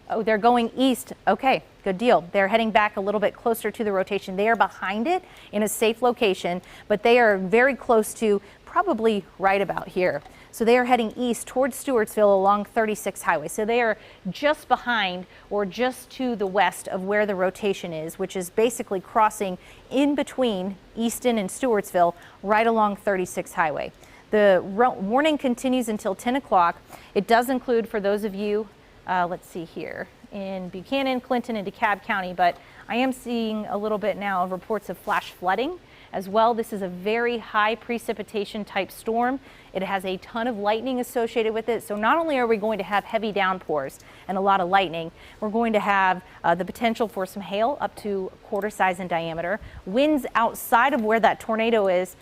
Oh, they're going east. Okay, good deal. They're heading back a little bit closer to the rotation. They are behind it in a safe location, but they are very close to probably right about here. So they are heading east towards Stewartsville along 36 Highway. So they are just behind or just to the west of where the rotation is, which is basically crossing in between Easton and Stewartsville right along 36 Highway. The warning continues until 10 o'clock. It does include, for those of you let's see here, in Buchanan, Clinton, and DeKalb County, but I am seeing a little bit now of reports of flash flooding as well. This is a very high precipitation type storm. It has a ton of lightning associated with it. So not only are we going to have heavy downpours and a lot of lightning, we're going to have the potential for some hail up to quarter size in diameter. Winds outside of where that tornado is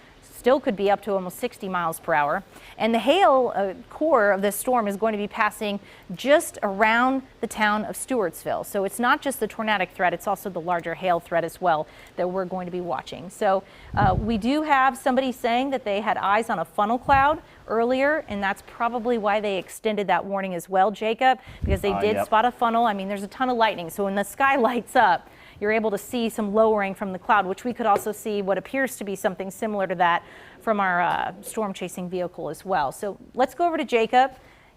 still could be up to almost 60 miles per hour. And the hail core of this storm is going to be passing just around the town of Stewartsville. So it's not just the tornadic threat, it's also the larger hail threat as well that we're going to be watching. So we do have somebody saying that they had eyes on a funnel cloud earlier, and that's probably why they extended that warning as well, Jacob, because they did spot a funnel. I mean, there's a ton of lightning, so when the sky lights up, you're able to see some lowering from the cloud, which we could also see what appears to be something similar to that from our storm chasing vehicle as well. So let's go over to Jacob.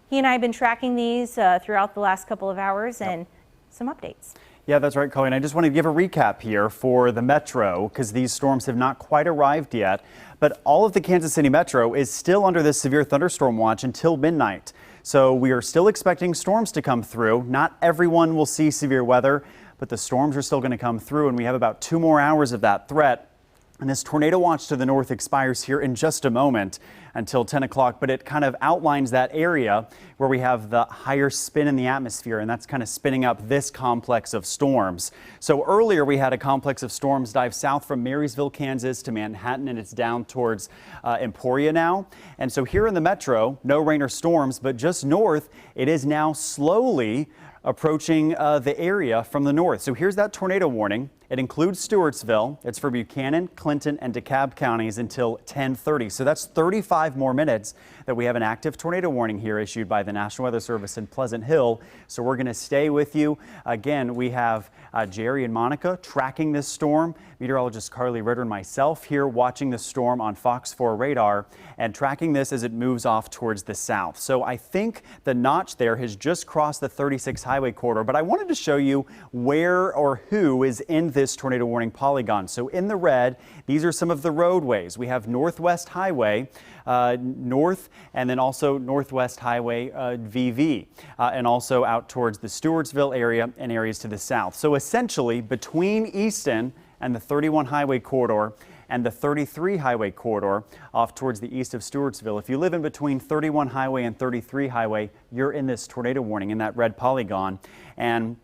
He and I have been tracking these throughout the last couple of hours, and some updates. Yeah, that's right, Colleen. I just want to give a recap here for the Metro because these storms have not quite arrived yet. But all of the Kansas City Metro is still under this severe thunderstorm watch until midnight. So we are still expecting storms to come through. Not everyone will see severe weather, but the storms are still going to come through, and we have about 2 more hours of that threat. And this tornado watch to the north expires here in just a moment until 10 o'clock, but it kind of outlines that area where we have the higher spin in the atmosphere, and that's kind of spinning up this complex of storms. So earlier we had a complex of storms dive south from Marysville, Kansas to Manhattan, and it's down towards Emporia now. And so here in the Metro, no rain or storms, but just north, it is now slowly approaching the area from the north. So here's that tornado warning. It includes Stewartsville. It's for Buchanan, Clinton, and DeKalb counties until 10:30. So that's 35 more minutes that we have an active tornado warning here issued by the National Weather Service in Pleasant Hill. So we're going to stay with you. Again, we have Jerry and Monica tracking this storm. Meteorologist Carly Ritter and myself here watching the storm on Fox 4 radar and tracking this as it moves off towards the south. So I think the notch there has just crossed the 36 highway corridor, but I wanted to show you where or who is in this tornado warning polygon. So in the red, these are some of the roadways. We have Northwest Highway north, and then also Northwest Highway VV, and also out towards the Stewartsville area and areas to the south. So essentially between Easton and the 31 highway corridor and the 33 highway corridor off towards the east of Stewartsville. If you live in between 31 highway and 33 highway, you're in this tornado warning in that red polygon. And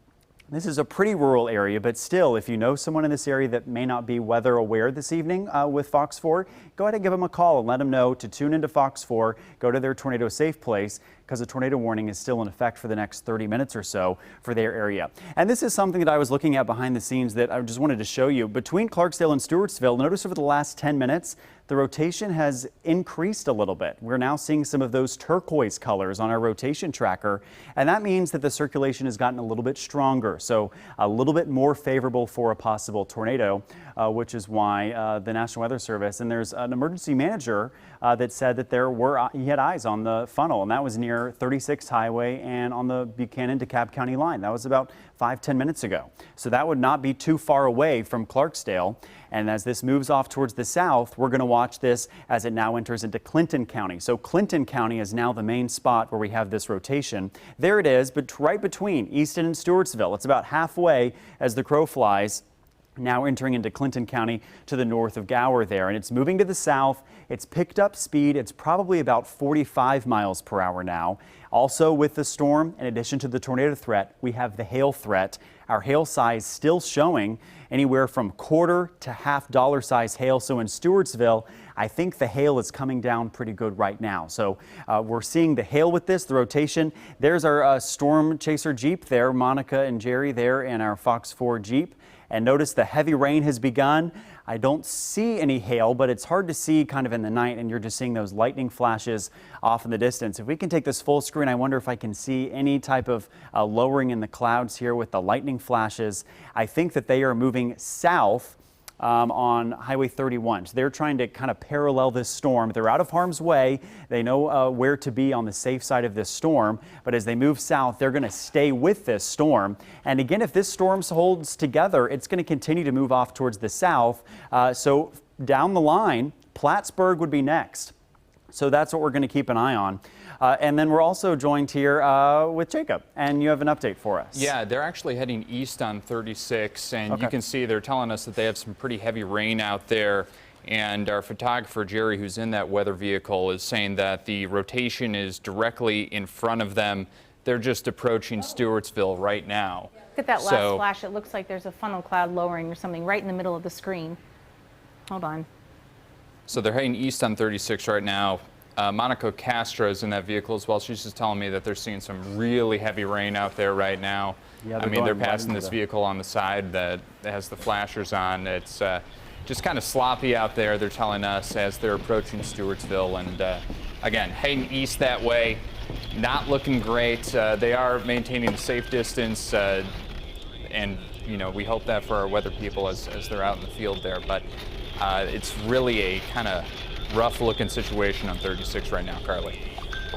this is a pretty rural area, but still, if you know someone in this area that may not be weather aware this evening with Fox 4, go ahead and give them a call and let them know to tune into Fox 4, go to their tornado safe place, because a tornado warning is still in effect for the next 30 minutes or so for their area. And this is something that I was looking at behind the scenes that I just wanted to show you. Between Clarksdale and Stewartsville, notice over the last 10 minutes, the rotation has increased a little bit. We're now seeing some of those turquoise colors on our rotation tracker, and that means that the circulation has gotten a little bit stronger, so a little bit more favorable for a possible tornado, which is why the National Weather Service, and there's an emergency manager that said that he had eyes on the funnel, and that was near 36 Highway and on the Buchanan-DeKalb County line. That was about 5-10 minutes ago. So that would not be too far away from Clarksdale. And as this moves off towards the south, we're going to watch this as it now enters into Clinton County. So Clinton County is now the main spot where we have this rotation. There it is, but right between Easton and Stewartsville. It's about halfway as the crow flies. Now entering into Clinton County to the north of Gower there, and it's moving to the south. It's picked up speed. It's probably about 45 miles per hour now. Also with the storm, in addition to the tornado threat, we have the hail threat. Our hail size still showing anywhere from quarter to $half size hail. So in Stewartsville, I think the hail is coming down pretty good right now. So we're seeing the hail with this, the rotation. There's our storm chaser Jeep there, Monica and Jerry there in our Fox 4 Jeep. And notice the heavy rain has begun. I don't see any hail, but it's hard to see kind of in the night, and you're just seeing those lightning flashes off in the distance. If we can take this full screen, I wonder if I can see any type of lowering in the clouds here with the lightning flashes. I think that they are moving south on Highway 31. So they're trying to kind of parallel this storm. They're out of harm's way. They know where to be on the safe side of this storm. But as they move south, they're going to stay with this storm. And again, if this storm holds together, it's going to continue to move off towards the south. So down the line, Plattsburgh would be next. So that's what we're going to keep an eye on. And then we're also joined here with Jacob, and you have an update for us. Yeah, they're actually heading east on 36, and you can see they're telling us that they have some pretty heavy rain out there. And our photographer, Jerry, who's in that weather vehicle, is saying that the rotation is directly in front of them. They're just approaching Stewartsville right now. Look at that last flash. It looks like there's a funnel cloud lowering or something right in the middle of the screen. Hold on. So they're heading east on 36 right now. Monica Castro is in that vehicle as well. She's just telling me that they're seeing some really heavy rain out there right now. Yeah, I mean, they're passing this vehicle on the side that has the flashers on. It's just kind of sloppy out there, they're telling us, as they're approaching Stewartsville. And again, heading east that way, not looking great. They are maintaining a safe distance, and you know, we hope that for our weather people as they're out in the field there. But it's really a kind of rough-looking situation on 36 right now, Carly.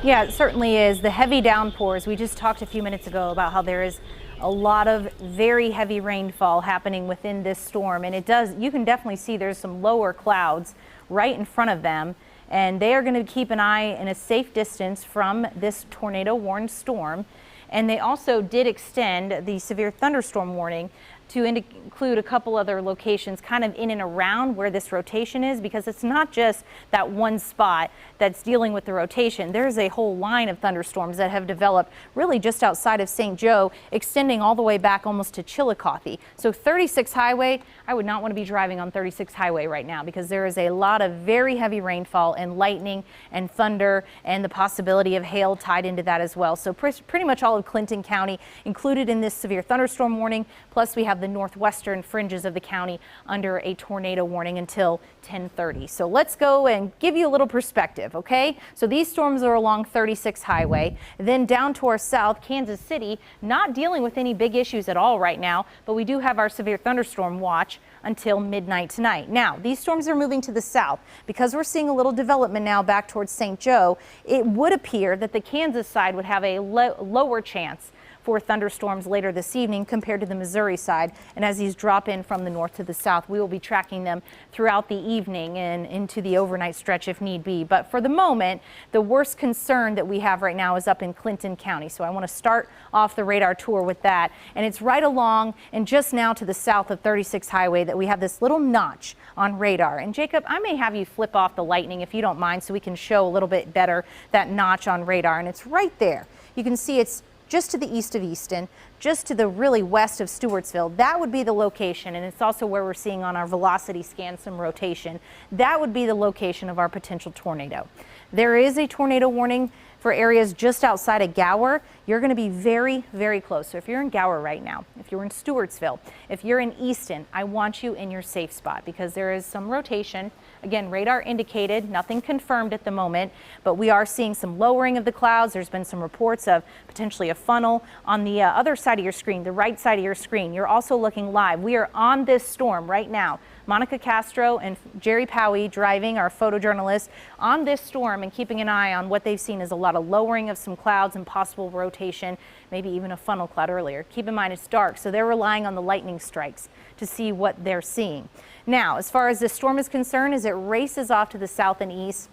Yeah, it certainly is. The heavy downpours, we just talked a few minutes ago about how there is a lot of very heavy rainfall happening within this storm, and you can definitely see there's some lower clouds right in front of them, and they are going to keep an eye in a safe distance from this tornado-warned storm. And they also did extend the severe thunderstorm warning to include a couple other locations kind of in and around where this rotation is, because it's not just that one spot that's dealing with the rotation. There's a whole line of thunderstorms that have developed really just outside of St. Joe, extending all the way back almost to Chillicothe. So 36 Highway, I would not want to be driving on 36 Highway right now, because there is a lot of very heavy rainfall and lightning and thunder, and the possibility of hail tied into that as well. So pretty much all of Clinton County included in this severe thunderstorm warning. Plus we have the northwestern fringes of the county under a tornado warning until 10:30. So let's go and give you a little perspective, okay? So these storms are along 36 Highway, then down to our south, Kansas City, not dealing with any big issues at all right now, but we do have our severe thunderstorm watch until midnight tonight. Now, these storms are moving to the south. Because we're seeing a little development now back towards St. Joe, it would appear that the Kansas side would have a lower chance for thunderstorms later this evening compared to the Missouri side. And as these drop in from the north to the south, we will be tracking them throughout the evening and into the overnight stretch if need be. But for the moment, the worst concern that we have right now is up in Clinton County. So I want to start off the radar tour with that. And it's right along and just now to the south of 36 Highway that we have this little notch on radar. And Jacob, I may have you flip off the lightning if you don't mind, so we can show a little bit better that notch on radar. And it's right there. You can see it's just to the east of Easton, just to the really west of Stewartsville. That would be the location, and it's also where we're seeing on our velocity scan some rotation. That would be the location of our potential tornado. There is a tornado warning for areas just outside of Gower. You're going to be very, very close. So if you're in Gower right now, if you're in Stewartsville, if you're in Easton, I want you in your safe spot, because there is some rotation. Again, radar indicated, nothing confirmed at the moment, but we are seeing some lowering of the clouds. There's been some reports of potentially a funnel on the other side of your screen, the right side of your screen. You're also looking live. We are on this storm right now. Monica Castro and Jerry Powie driving, our photojournalist, on this storm and keeping an eye on what they've seen is a lot of lowering of some clouds and possible rotation, maybe even a funnel cloud earlier. Keep in mind it's dark, so they're relying on the lightning strikes to see what they're seeing. Now, as far as this storm is concerned, as it races off to the south and east,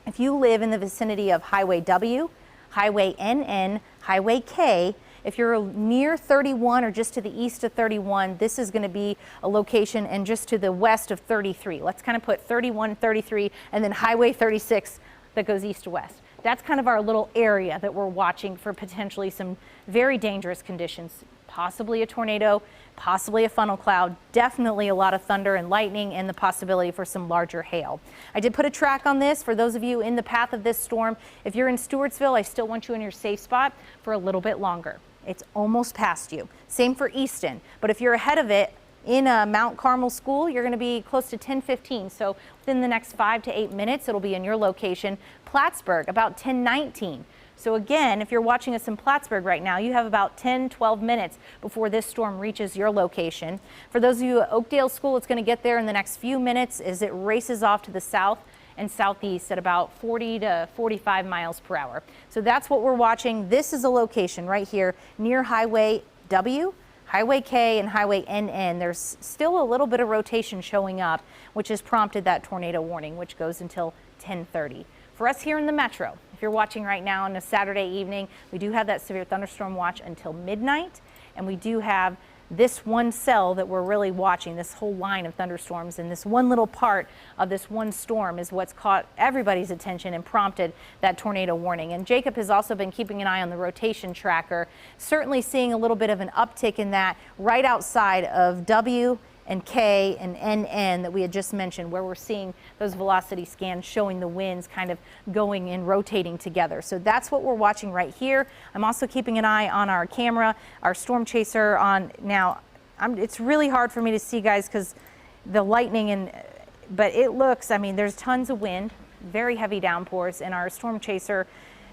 if you live in the vicinity of Highway W, Highway NN, Highway K, if you're near 31 or just to the east of 31, this is going to be a location, and just to the west of 33. Let's kind of put 31, 33, and then Highway 36 that goes east to west. That's kind of our little area that we're watching for potentially some very dangerous conditions, possibly a tornado, possibly a funnel cloud, definitely a lot of thunder and lightning, and the possibility for some larger hail. I did put a track on this for those of you in the path of this storm. If you're in Stewartsville, I still want you in your safe spot for a little bit longer. It's almost past you. Same for Easton, but if you're ahead of it in Mount Carmel School, you're going to be close to 10:15. So within the next 5 to 8 minutes, it'll be in your location. Plattsburgh, about 10:19. So again, if you're watching us in Plattsburgh right now, you have about 10, 12 minutes before this storm reaches your location. For those of you at Oakdale School, it's going to get there in the next few minutes as it races off to the south and southeast at about 40 to 45 miles per hour. So that's what we're watching. This is a location right here near Highway W, Highway K, and Highway NN. There's still a little bit of rotation showing up, which has prompted that tornado warning, which goes until 10:30. For us here in the metro, if you're watching right now on a Saturday evening, we do have that severe thunderstorm watch until midnight, and we do have this one cell that we're really watching, this whole line of thunderstorms, and this one little part of this one storm is what's caught everybody's attention and prompted that tornado warning. And Jacob has also been keeping an eye on the rotation tracker, certainly seeing a little bit of an uptick in that right outside of W and K and NN that we had just mentioned, where we're seeing those velocity scans showing the winds kind of going and rotating together. So that's what we're watching right here. I'm also keeping an eye on our camera, our storm chaser on now. It's really hard for me to see, guys, because the lightning but it looks, I mean, there's tons of wind, very heavy downpours, and our storm chaser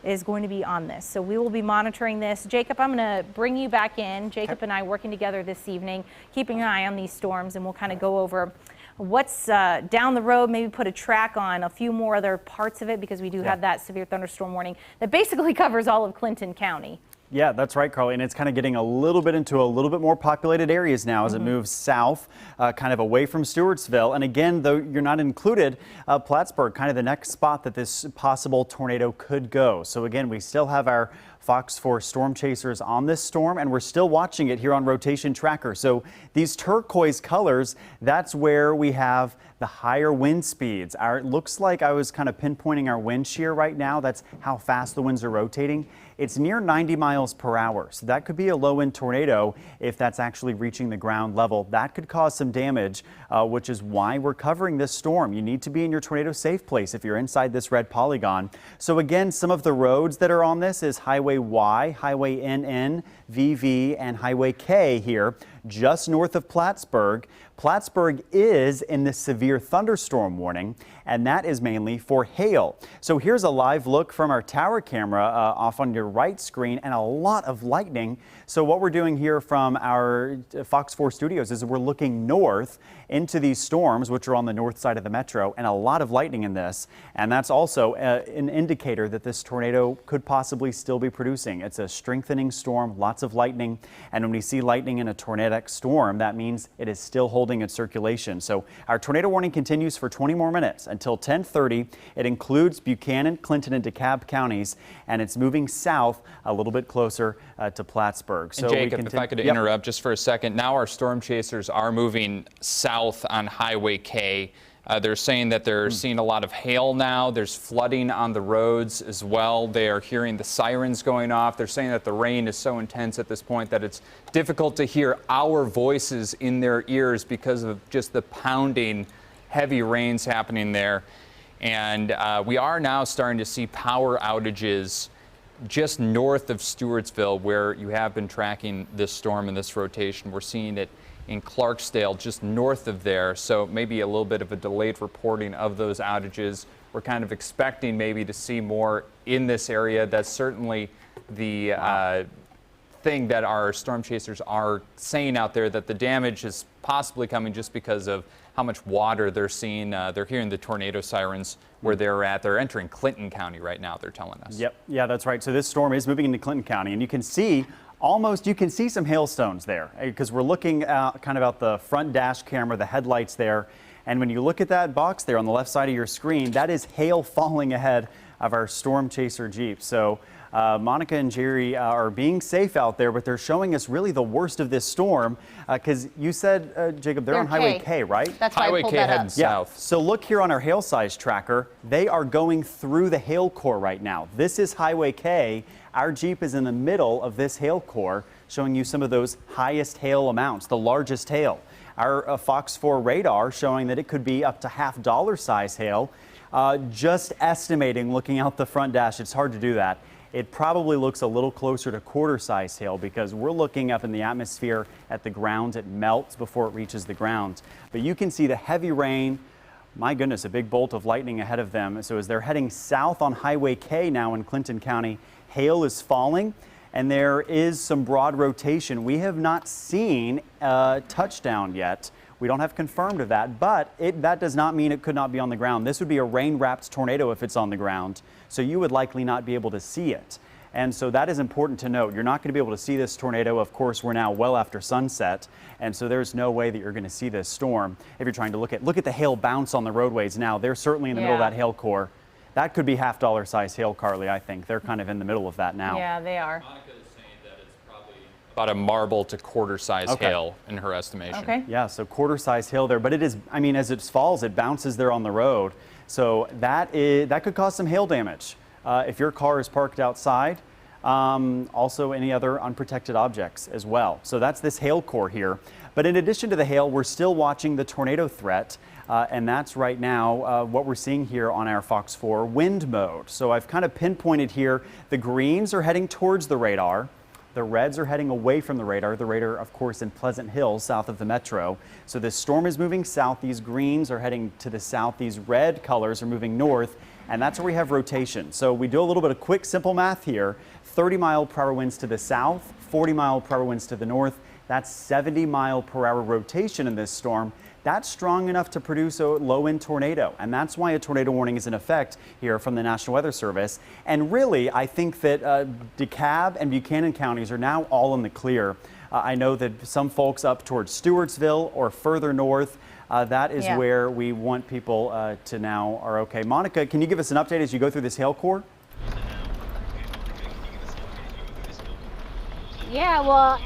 is going to be on this. So we will be monitoring this. Jacob, I'm going to bring you back in. Jacob and I working together this evening, keeping an eye on these storms, and we'll kind of go over what's down the road, maybe put a track on a few more other parts of it, because we do have that severe thunderstorm warning that basically covers all of Clinton County. Yeah, that's right, Carly, and it's kind of getting a little bit into a little bit more populated areas now as it moves south, kind of away from Stewartsville. And again, though you're not included, Plattsburgh, kind of the next spot that this possible tornado could go. So again, we still have our Fox 4 storm chasers on this storm, and we're still watching it here on Rotation Tracker. So these turquoise colors, that's where we have the higher wind speeds. It looks like I was kind of pinpointing our wind shear right now. That's how fast the winds are rotating. It's near 90 miles per hour. So that could be a low wind tornado if that's actually reaching the ground level. That could cause some damage, which is why we're covering this storm. You need to be in your tornado safe place if you're inside this red polygon. So again, some of the roads that are on this is Highway Y, Highway NN, VV, and Highway K here, just north of Plattsburgh. Plattsburgh is in the severe thunderstorm warning, and that is mainly for hail. So here's a live look from our tower camera off on your right screen, and a lot of lightning. So what we're doing here from our Fox 4 studios is we're looking north into these storms, which are on the north side of the metro, and a lot of lightning in this. And that's also an indicator that this tornado could possibly still be producing. It's a strengthening storm, lots of lightning. And when we see lightning in a tornadic storm, that means it is still holding its circulation. So our tornado warning continues for 20 more minutes until 10:30. It includes Buchanan, Clinton, and DeKalb counties, and it's moving south a little bit closer to Plattsburgh. So and Jacob, if I could interrupt just for a second. Now our storm chasers are moving south on Highway K. They're saying that they're seeing a lot of hail now. There's flooding on the roads as well. They are hearing the sirens going off. They're saying that the rain is so intense at this point that it's difficult to hear our voices in their ears because of just the pounding, heavy rains happening there. And we are now starting to see power outages just north of Stewartsville, where you have been tracking this storm and this rotation. We're seeing it in Clarksdale, just north of there. So maybe a little bit of a delayed reporting of those outages. We're kind of expecting maybe to see more in this area. That's certainly the thing that our storm chasers are saying out there, that the damage is possibly coming just because of how much water they're seeing. They're hearing the tornado sirens where they're at. They're entering Clinton County right now, they're telling us. Yep, yeah, that's right. So this storm is moving into Clinton County, and you can see you can see some hailstones there because we're looking kind of out the front dash camera, the headlights there. And when you look at that box there on the left side of your screen, that is hail falling ahead of our storm chaser Jeep. So Monica and Jerry are being safe out there, but they're showing us really the worst of this storm because you said, Jacob, they're on Highway K, right? That's why Highway I pulled K that heading up. south. So look here on our hail size tracker. They are going through the hail core right now. This is Highway K. Our Jeep is in the middle of this hail core, showing you some of those highest hail amounts, the largest hail. Our Fox 4 radar showing that it could be up to $half size hail. Just estimating, looking out the front dash, it's hard to do that. It probably looks a little closer to quarter size hail because we're looking up in the atmosphere at the ground. It melts before it reaches the ground. But you can see the heavy rain. My goodness, a big bolt of lightning ahead of them. So as they're heading south on Highway K now in Clinton County, hail is falling and there is some broad rotation. We have not seen a touchdown yet. We don't have confirmed of that, but that does not mean it could not be on the ground. This would be a rain-wrapped tornado if it's on the ground, so you would likely not be able to see it. And so that is important to note. You're not going to be able to see this tornado. Of course, we're now well after sunset, and so there's no way that you're going to see this storm if you're trying to look at the hail bounce on the roadways now. They're certainly in the middle of that hail core. That could be $half size hail, Carly, I think. They're kind of in the middle of that now. Yeah, they are. Monica is saying that it's probably about a marble to quarter size hail in her estimation. Okay. Yeah, so quarter size hail there, but it is, I mean, as it falls, it bounces there on the road. So that could cause some hail damage if your car is parked outside. Also any other unprotected objects as well. So that's this hail core here. But in addition to the hail, we're still watching the tornado threat. And that's right now what we're seeing here on our Fox 4 wind mode. So I've kind of pinpointed here, the greens are heading towards the radar. The reds are heading away from the radar, of course, in Pleasant Hill, south of the metro. So this storm is moving south. These greens are heading to the south. These red colors are moving north, and that's where we have rotation. So we do a little bit of quick, simple math here. 30-mile-per-hour winds to the south, 40-mile-per-hour winds to the north. That's 70-mile-per-hour rotation in this storm. That's strong enough to produce a low-wind tornado, and that's why a tornado warning is in effect here from the National Weather Service. And really, I think that DeKalb and Buchanan counties are now all in the clear. I know that some folks up towards Stewartsville or further north, that is where we want people to now are okay. Monica, can you give us an update as you go through this hail core? Yeah, well,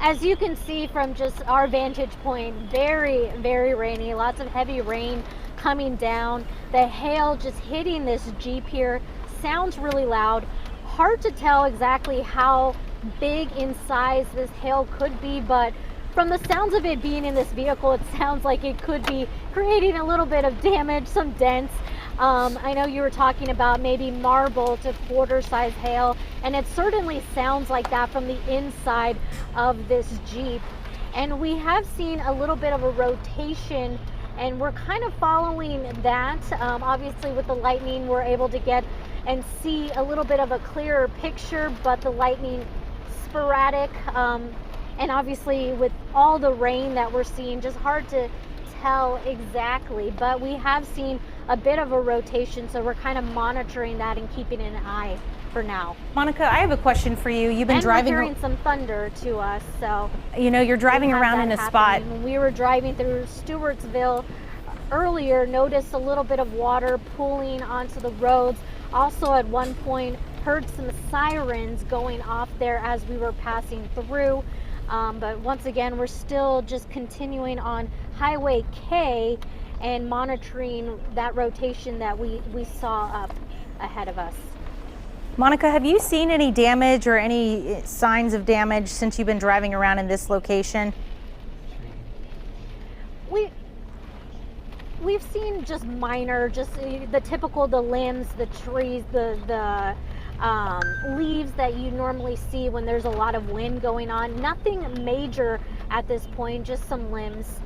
as you can see from just our vantage point, very, very rainy, lots of heavy rain coming down. The hail just hitting this Jeep here sounds really loud. Hard to tell exactly how big in size this hail could be, but from the sounds of it being in this vehicle, it sounds like it could be creating a little bit of damage, some dents. I know you were talking about maybe marble to quarter-size hail, and it certainly sounds like that from the inside of this Jeep. And we have seen a little bit of a rotation, and we're kind of following that. Obviously, with the lightning, we're able to get and see a little bit of a clearer picture, but the lightning sporadic. And obviously, with all the rain that we're seeing, just hard to tell exactly, but we have seen a bit of a rotation, so we're kind of monitoring that and keeping an eye for now. Monica, I have a question for you. You've been and driving. We're hearing some thunder to us, so you know you're driving around in a spot. When we were driving through Stewartsville earlier, noticed a little bit of water pooling onto the roads. Also, at one point, heard some sirens going off there as we were passing through. But once again, we're still just continuing on Highway K and monitoring that rotation that we saw up ahead of us. Monica, have you seen any damage or any signs of damage since you've been driving around in this location? We've seen just minor, just the typical, the limbs, the trees, the leaves that you normally see when there's a lot of wind going on. Nothing major at this point, just some limbs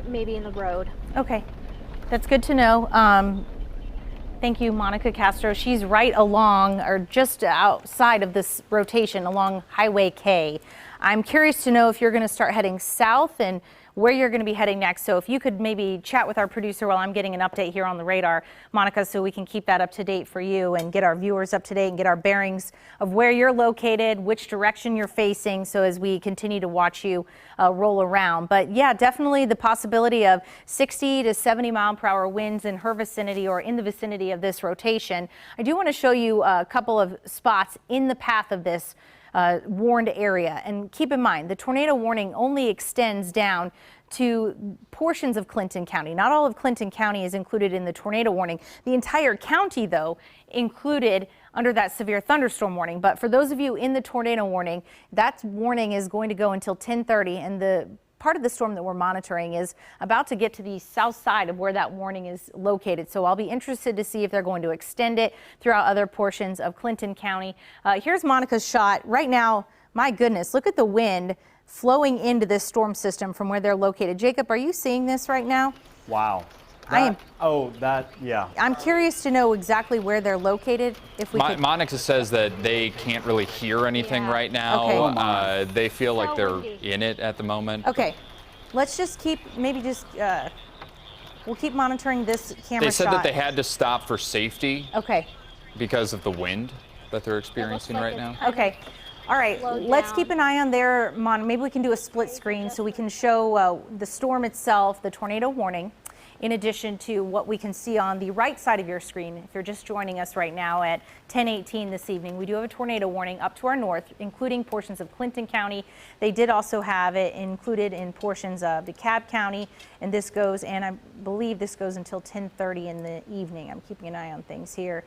maybe in the road. Okay, that's good to know. Thank you, Monica Castro. She's right along or just outside of this rotation along Highway K. I'm curious to know if you're going to start heading south and where you're going to be heading next. So if you could maybe chat with our producer while I'm getting an update here on the radar, Monica, so we can keep that up to date for you and get our viewers up to date and get our bearings of where you're located, which direction you're facing, so as we continue to watch you roll around. But yeah, definitely the possibility of 60 to 70 mile per hour winds in her vicinity or in the vicinity of this rotation. I do want to show you a couple of spots in the path of this warned area. And keep in mind, the tornado warning only extends down to portions of Clinton County. Not all of Clinton County is included in the tornado warning. The entire county, though, included under that severe thunderstorm warning. But for those of you in the tornado warning, that warning is going to go until 10:30, and the part of the storm that we're monitoring is about to get to the south side of where that warning is located. So I'll be interested to see if they're going to extend it throughout other portions of Clinton County. Here's Monica's shot. Right now, my goodness, look at the wind flowing into this storm system from where they're located. Jacob, are you seeing this right now? Wow. Yeah. I'm curious to know exactly where they're located. If we could... Monica says that they can't really hear anything right now. Okay. They feel like they're in it at the moment. Okay, let's just keep, we'll keep monitoring this camera shot. They said that they had to stop for safety. Okay. Because of the wind that they're experiencing right now. Okay. All right, let's keep an eye on their monitor. Maybe we can do a split screen so we can show the storm itself, the tornado warning, in addition to what we can see on the right side of your screen. If you're just joining us right now at 10:18 this evening, we do have a tornado warning up to our north, including portions of Clinton County. They did also have it included in portions of DeKalb County, and this goes, and I believe this goes until 10:30 in the evening. I'm keeping an eye on things here.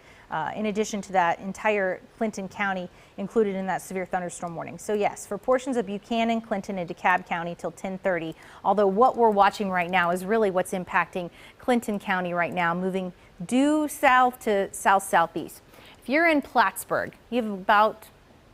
In addition to that, entire Clinton County included in that severe thunderstorm warning. So yes, for portions of Buchanan, Clinton, and DeKalb County till 10:30. Although what we're watching right now is really what's impacting Clinton County right now, moving due south to south-southeast. If you're in Plattsburgh, you have about,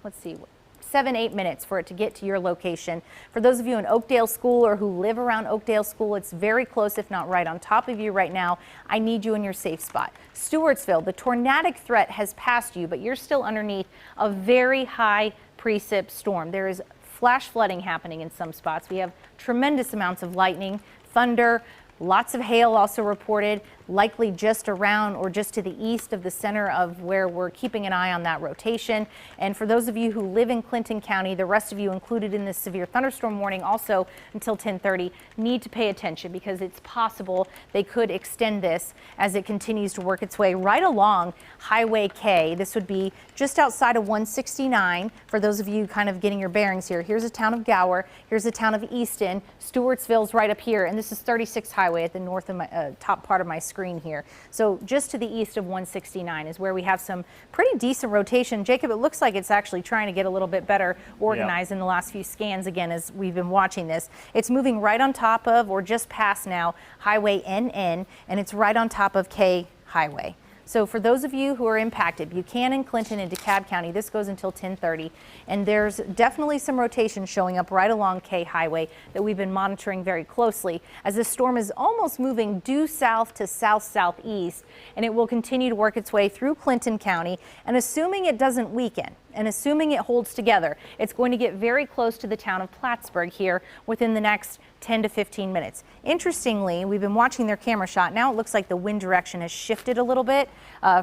let's see, 7-8 minutes for it to get to your location. For those of you in Oakdale School or who live around Oakdale School, it's very close, if not right on top of you right now. I need you in your safe spot. Stewartsville, the tornadic threat has passed you, but you're still underneath a very high precip storm. There is flash flooding happening in some spots. We have tremendous amounts of lightning, thunder, lots of hail also reported, likely just around or just to the east of the center of where we're keeping an eye on that rotation. And for those of you who live in Clinton County, the rest of you included in this severe thunderstorm warning also until 10:30, need to pay attention because it's possible they could extend this as it continues to work its way right along Highway K. This would be just outside of 169 for those of you kind of getting your bearings here. Here's the town of Gower, here's the town of Easton, Stewartsville's right up here, and this is 36 Highway at the north of my top part of my screen here. So just to the east of 169 is where we have some pretty decent rotation. Jacob, it looks like it's actually trying to get a little bit better organized in the last few scans again as we've been watching this. It's moving right on top of or just past now Highway NN, and it's right on top of K Highway. So for those of you who are impacted, Buchanan, Clinton, and DeKalb County, this goes until 10:30, and there's definitely some rotation showing up right along K Highway that we've been monitoring very closely as this storm is almost moving due south to south-southeast, and it will continue to work its way through Clinton County, and assuming it doesn't weaken, and assuming it holds together, it's going to get very close to the town of Plattsburgh here within the next 10 to 15 minutes. Interestingly, we've been watching their camera shot. Now it looks like the wind direction has shifted a little bit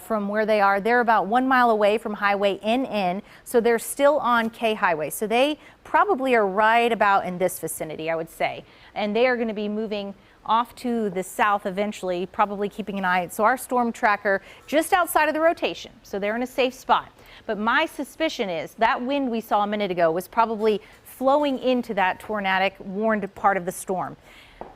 from where they are. They're about 1 mile away from Highway NN, so they're still on K Highway. So they probably are right about in this vicinity, I would say. And they are going to be moving off to the south eventually, probably keeping an eye. So our storm tracker just outside of the rotation, so they're in a safe spot. But my suspicion is that wind we saw a minute ago was probably flowing into that tornadic warned part of the storm.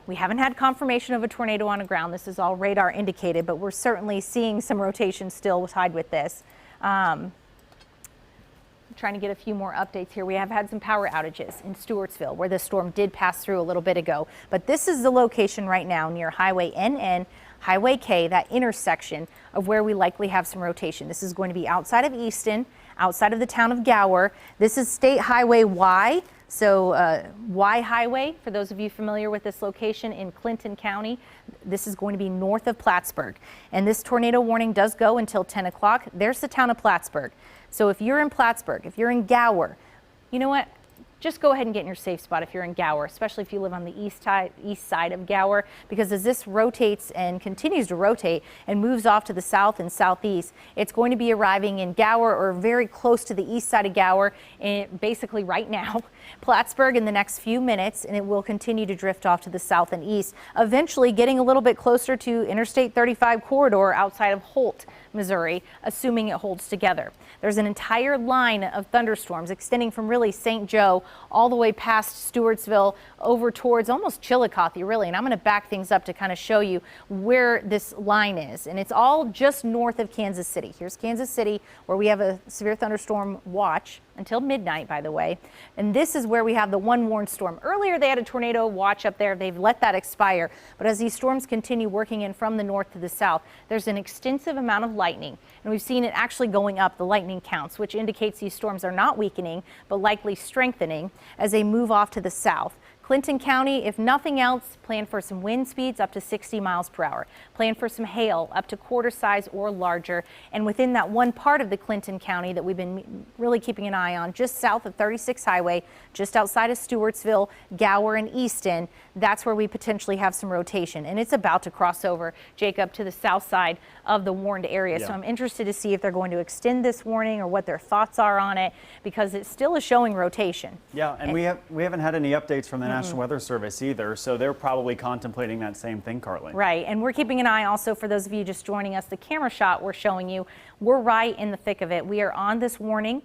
We haven't had confirmation of a tornado on the ground. This is all radar indicated, but we're certainly seeing some rotation still tied with this. Trying to get a few more updates here. We have had some power outages in Stewartsville where the storm did pass through a little bit ago, but this is the location right now near Highway NN, Highway K, that intersection of where we likely have some rotation. This is going to be outside of Easton, outside of the town of Gower. This is State Highway Y. So Y Highway, for those of you familiar with this location in Clinton County, this is going to be north of Plattsburgh. And this tornado warning does go until 10 o'clock. There's the town of Plattsburgh. So if you're in Plattsburgh, if you're in Gower, you know what? Just go ahead and get in your safe spot if you're in Gower, especially if you live on the east side of Gower, because as this rotates and continues to rotate and moves off to the south and southeast, it's going to be arriving in Gower or very close to the east side of Gower, and basically right now, Plattsburgh in the next few minutes, and it will continue to drift off to the south and east, eventually getting a little bit closer to Interstate 35 corridor outside of Holt, Missouri, assuming it holds together. There's an entire line of thunderstorms extending from really St. Joe all the way past Stewartsville over towards almost Chillicothe, really. And I'm going to back things up to kind of show you where this line is. And it's all just north of Kansas City. Here's Kansas City, where we have a severe thunderstorm watch until midnight, by the way. And this is where we have the one warned storm. Earlier, they had a tornado watch up there. They've let that expire. But as these storms continue working in from the north to the south, there's an extensive amount of lightning. And we've seen it actually going up, the lightning counts, which indicates these storms are not weakening, but likely strengthening as they move off to the south. Clinton County, if nothing else, plan for some wind speeds up to 60 miles per hour. Plan for some hail up to quarter size or larger. And within that one part of the Clinton County that we've been really keeping an eye on, just south of 36 Highway, just outside of Stewartsville, Gower, and Easton, that's where we potentially have some rotation. And it's about to cross over, Jacob, to the south side of the warned area. So I'm interested to see if they're going to extend this warning or what their thoughts are on it, because it still is showing rotation. Yeah, and we haven't had any updates from the National Weather Service either, so they're probably contemplating that same thing, Carly. Right, and we're keeping an eye also for those of you just joining us. The camera shot we're showing you, we're right in the thick of it. We are on this warning.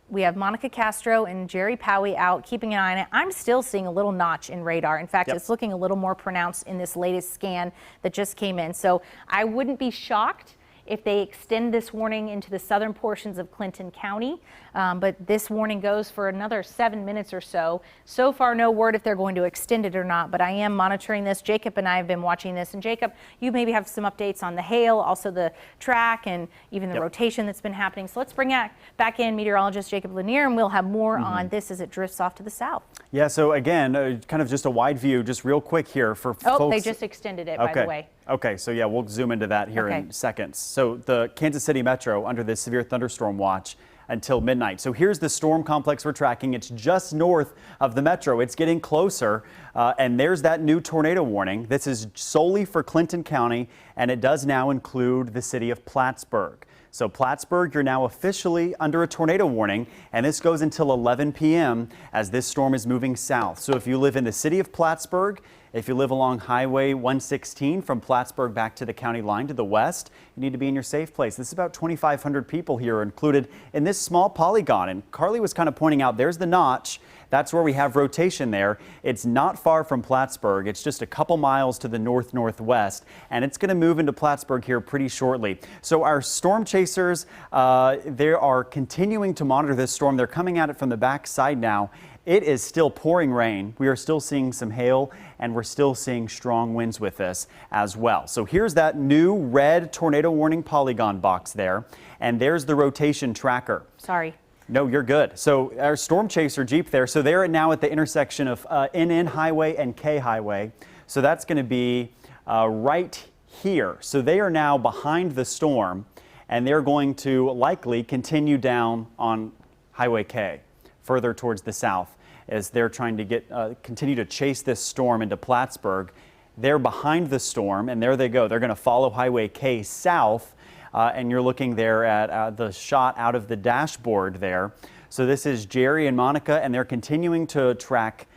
We have Monica Castro and Jerry Powie out keeping an eye on it. I'm still seeing a little notch in radar. In fact, it's looking a little more pronounced in this latest scan that just came in. So I wouldn't be shocked if they extend this warning into the southern portions of Clinton County. But this warning goes for another 7 minutes or so. So far, no word if they're going to extend it or not, but I am monitoring this. Jacob and I have been watching this. And Jacob, you maybe have some updates on the hail, also the track, and even the rotation that's been happening. So let's bring back in meteorologist Jacob Lanier, and we'll have more on this as it drifts off to the south. Yeah, so again, kind of just a wide view, just real quick here for folks. Oh, they just extended it, by the way. Okay, so yeah, we'll zoom into that here in seconds. So the Kansas City Metro under this severe thunderstorm watch until midnight. So here's the storm complex we're tracking. It's just north of the Metro. It's getting closer, and there's that new tornado warning. This is solely for Clinton County, and it does now include the city of Plattsburgh. So Plattsburgh, you're now officially under a tornado warning, and this goes until 11 p.m. as this storm is moving south. So if you live in the city of Plattsburgh, if you live along Highway 116 from Plattsburgh back to the county line to the west, you need to be in your safe place. This is about 2,500 people here included in this small polygon. And Carly was kind of pointing out, there's the notch. That's where we have rotation there. It's not far from Plattsburgh. It's just a couple miles to the north-northwest, and it's going to move into Plattsburgh here pretty shortly. So our storm chasers, they are continuing to monitor this storm. They're coming at it from the backside now. It is still pouring rain. We are still seeing some hail, and we're still seeing strong winds with this as well. So here's that new red tornado warning polygon box there, and there's the rotation tracker. Sorry. No, you're good. So our storm chaser Jeep there, so they're now at the intersection of NN Highway and K Highway. So that's going to be right here. So they are now behind the storm, and they're going to likely continue down on Highway K, further towards the south, as they're trying to continue to chase this storm into Plattsburgh. They're behind the storm, and there they go. They're going to follow Highway K south. And you're looking there at the shot out of the dashboard there. So this is Jerry and Monica, and they're continuing to track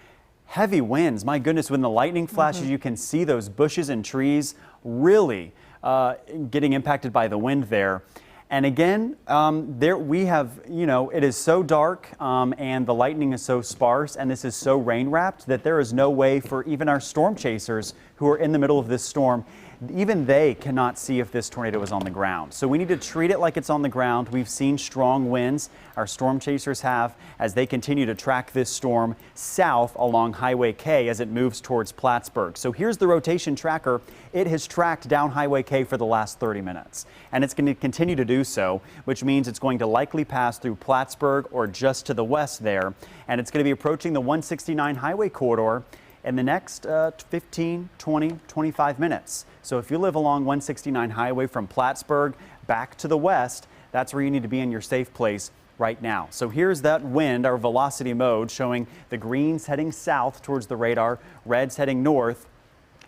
heavy winds. My goodness, when the lightning flashes, you can see those bushes and trees really getting impacted by the wind there. And again, there we have, it is so dark and the lightning is so sparse, and this is so rain wrapped that there is no way for even our storm chasers who are in the middle of this storm, even they cannot see if this tornado is on the ground. So we need to treat it like it's on the ground. We've seen strong winds, our storm chasers have, as they continue to track this storm south along Highway K as it moves towards Plattsburgh. So here's the rotation tracker. It has tracked down Highway K for the last 30 minutes, and it's going to continue to do so, which means it's going to likely pass through Plattsburgh or just to the west there, and it's going to be approaching the 169 highway corridor in the next 15, 20, 25 minutes. So if you live along 169 highway from Plattsburgh back to the west, that's where you need to be in your safe place right now. So here's that wind, our velocity mode, showing the greens heading south towards the radar, reds heading north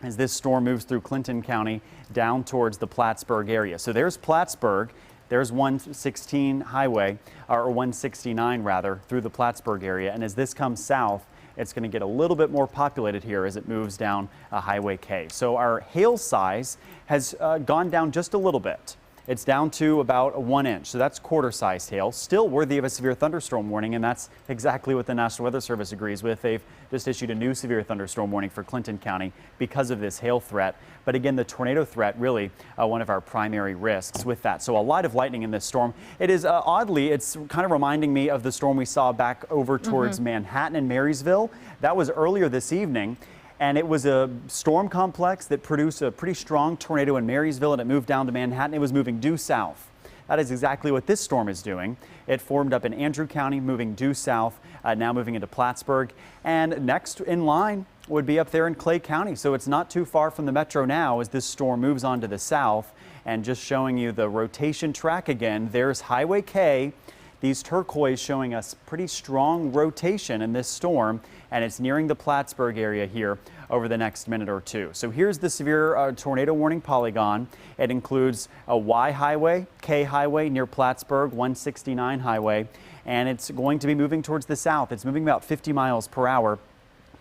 as this storm moves through Clinton County down towards the Plattsburgh area. So there's Plattsburgh. There's 116 highway, or 169 rather, through the Plattsburgh area. And as this comes south, it's going to get a little bit more populated here as it moves down Highway K. So our hail size has gone down just a little bit. It's down to about 1 inch, so that's quarter-sized hail. Still worthy of a severe thunderstorm warning, and that's exactly what the National Weather Service agrees with. They've just issued a new severe thunderstorm warning for Clinton County because of this hail threat. But again, the tornado threat really one of our primary risks with that. So a lot of lightning in this storm. It is oddly, it's kind of reminding me of the storm we saw back over towards Manhattan and Marysville. That was earlier this evening. And it was a storm complex that produced a pretty strong tornado in Marysville, and it moved down to Manhattan. It was moving due south. That is exactly what this storm is doing. It formed up in Andrew County, moving due south, now moving into Plattsburgh. And next in line would be up there in Clay County. So it's not too far from the metro now as this storm moves on to the south. And just showing you the rotation track again, there's Highway K. These turquoise showing us pretty strong rotation in this storm, and it's nearing the Plattsburgh area here over the next minute or two. So here's the severe tornado warning polygon. It includes a Y highway, K highway near Plattsburgh, 169 highway, and it's going to be moving towards the south. It's moving about 50 miles per hour.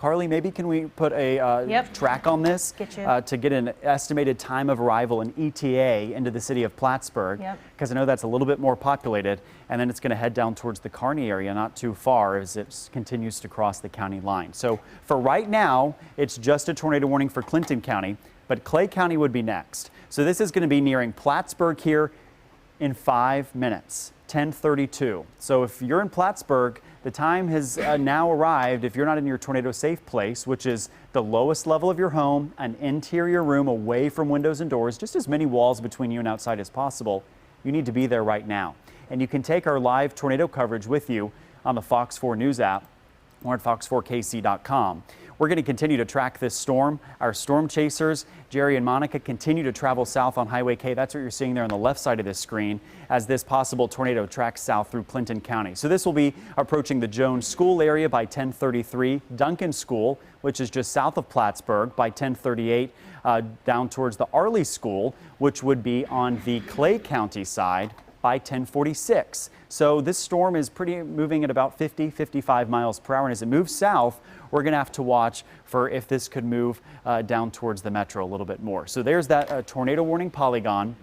Carly, maybe can we put a Yep. track on this Get you. to get an estimated time of arrival, an ETA, into the city of Plattsburgh? Yep. Because I know that's a little bit more populated, and then it's going to head down towards the Kearney area, not too far, as it continues to cross the county line. So for right now, it's just a tornado warning for Clinton County, but Clay County would be next. So this is going to be nearing Plattsburgh here in 5 minutes, 10:32. So if you're in Plattsburgh, the time has now arrived. If you're not in your tornado safe place, which is the lowest level of your home, an interior room away from windows and doors, just as many walls between you and outside as possible, you need to be there right now. And you can take our live tornado coverage with you on the Fox 4 News app or at fox4kc.com. We're going to continue to track this storm. Our storm chasers, Jerry and Monica, continue to travel south on Highway K. That's what you're seeing there on the left side of this screen as this possible tornado tracks south through Clinton County. So this will be approaching the Jones School area by 10:33, Duncan School, which is just south of Plattsburgh, by 10:38, down towards the Arley School, which would be on the Clay County side by 10:46. So this storm is moving at about 50-55 miles per hour, and as it moves south, we're going to have to watch for if this could move down towards the metro a little bit more. So there's that tornado warning polygon,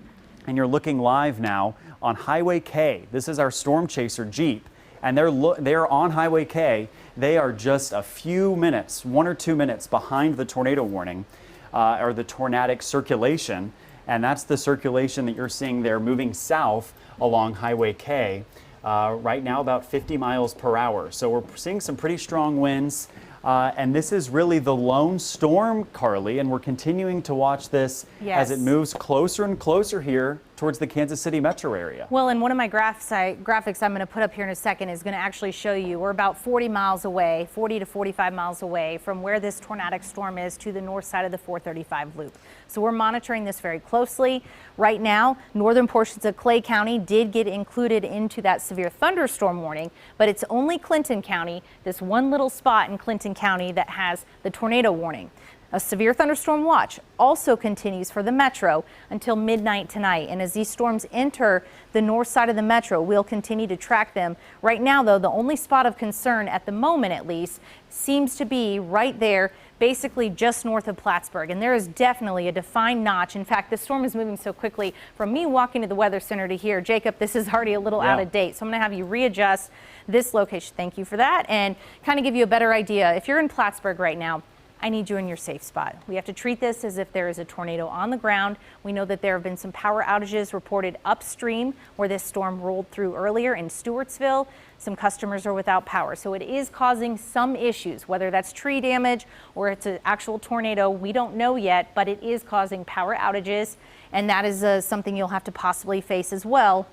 and you're looking live now on Highway K. This is our storm chaser Jeep, and they're on Highway K. They are just a few minutes, 1 or 2 minutes behind the tornado warning or the tornadic circulation, and that's the circulation that you're seeing there moving south along Highway K. Right now about 50 miles per hour. So we're seeing some pretty strong winds. And this is really the lone storm, Carly, and we're continuing to watch this as it moves closer and closer here towards the Kansas City metro area. Well, and one of my graphics I'm going to put up here in a second is going to actually show you we're about 40 miles away, 40 to 45 miles away from where this tornadic storm is to the north side of the 435 loop. So we're monitoring this very closely. Right now, northern portions of Clay County did get included into that severe thunderstorm warning, but it's only Clinton County, this one little spot in Clinton County, that has the tornado warning. A severe thunderstorm watch also continues for the metro until midnight tonight. And as these storms enter the north side of the metro, we'll continue to track them. Right now, though, the only spot of concern at the moment, at least, seems to be right there, basically just north of Plattsburgh. And there is definitely a defined notch. In fact, the storm is moving so quickly. From me walking to the Weather Center to here, Jacob, this is already a little out of date. So I'm going to have you readjust this location. Thank you for that. And kind of give you a better idea. If you're in Plattsburgh right now, I need you in your safe spot. We have to treat this as if there is a tornado on the ground. We know that there have been some power outages reported upstream where this storm rolled through earlier in Stewartsville. Some customers are without power. So it is causing some issues, whether that's tree damage or it's an actual tornado. We don't know yet, but it is causing power outages. And that is something you'll have to possibly face as well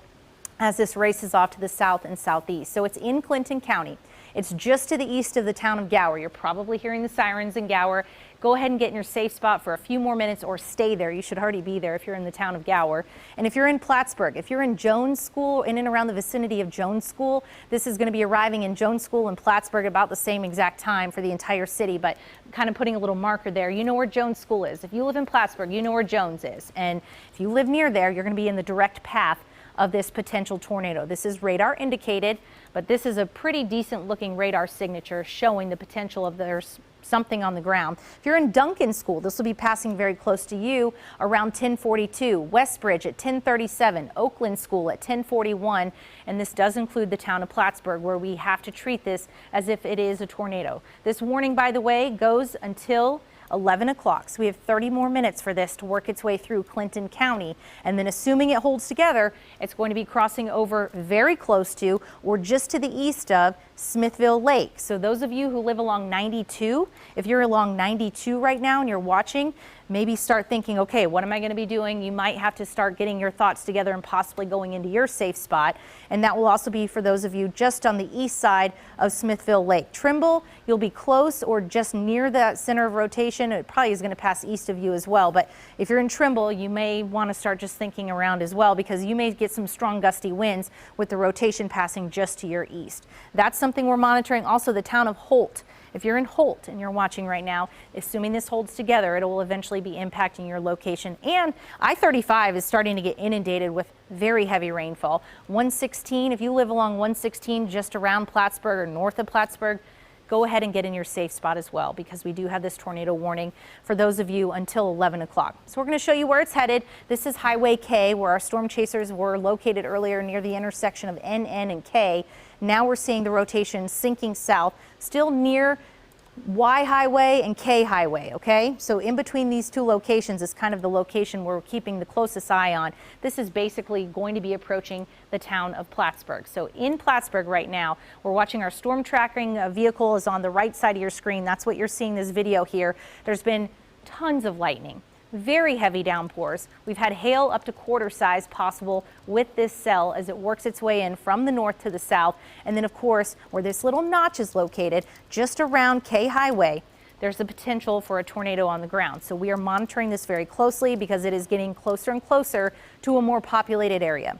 as this races off to the south and southeast. So it's in Clinton County. It's just to the east of the town of Gower. You're probably hearing the sirens in Gower. Go ahead and get in your safe spot for a few more minutes or stay there. You should already be there if you're in the town of Gower. And if you're in Plattsburgh, if you're in Jones School, in and around the vicinity of Jones School, this is going to be arriving in Jones School and Plattsburgh about the same exact time for the entire city, but kind of putting a little marker there. You know where Jones School is. If you live in Plattsburgh, you know where Jones is. And if you live near there, you're going to be in the direct path of this potential tornado. This is radar indicated, but this is a pretty decent looking radar signature showing the potential of there's something on the ground. If you're in Duncan School, this will be passing very close to you around 10:42, Westbridge at 10:37, Oakland School at 10:41, and this does include the town of Plattsburgh, where we have to treat this as if it is a tornado. This warning, by the way, goes until 11 o'clock. So we have 30 more minutes for this to work its way through Clinton County. And then assuming it holds together, it's going to be crossing over very close to or just to the east of Smithville Lake. So those of you who live along 92, if you're along 92 right now and you're watching, maybe start thinking, okay, what am I going to be doing? You might have to start getting your thoughts together and possibly going into your safe spot. And that will also be for those of you just on the east side of Smithville Lake. Trimble, you'll be close or just near that center of rotation. It probably is going to pass east of you as well. But if you're in Trimble, you may want to start just thinking around as well, because you may get some strong gusty winds with the rotation passing just to your east. That's something we're monitoring. Also, the town of Holt. If you're in Holt and you're watching right now, assuming this holds together, it will eventually be impacting your location. And I-35 is starting to get inundated with very heavy rainfall. 116, if you live along 116 just around Plattsburgh or north of Plattsburgh, go ahead and get in your safe spot as well, because we do have this tornado warning for those of you until 11 o'clock. So we're going to show you where it's headed. This is Highway K, where our storm chasers were located earlier near the intersection of NN and K. Now we're seeing the rotation sinking south, still near Y Highway and K Highway, okay? So in between these two locations is kind of the location we're keeping the closest eye on. This is basically going to be approaching the town of Plattsburgh. So in Plattsburgh right now, we're watching our storm tracking vehicle is on the right side of your screen. That's what you're seeing this video here. There's been tons of lightning. Very heavy downpours. We've had hail up to quarter size possible with this cell as it works its way in from the north to the south. And then, of course, where this little notch is located, just around K Highway, there's the potential for a tornado on the ground. So we are monitoring this very closely because it is getting closer and closer to a more populated area.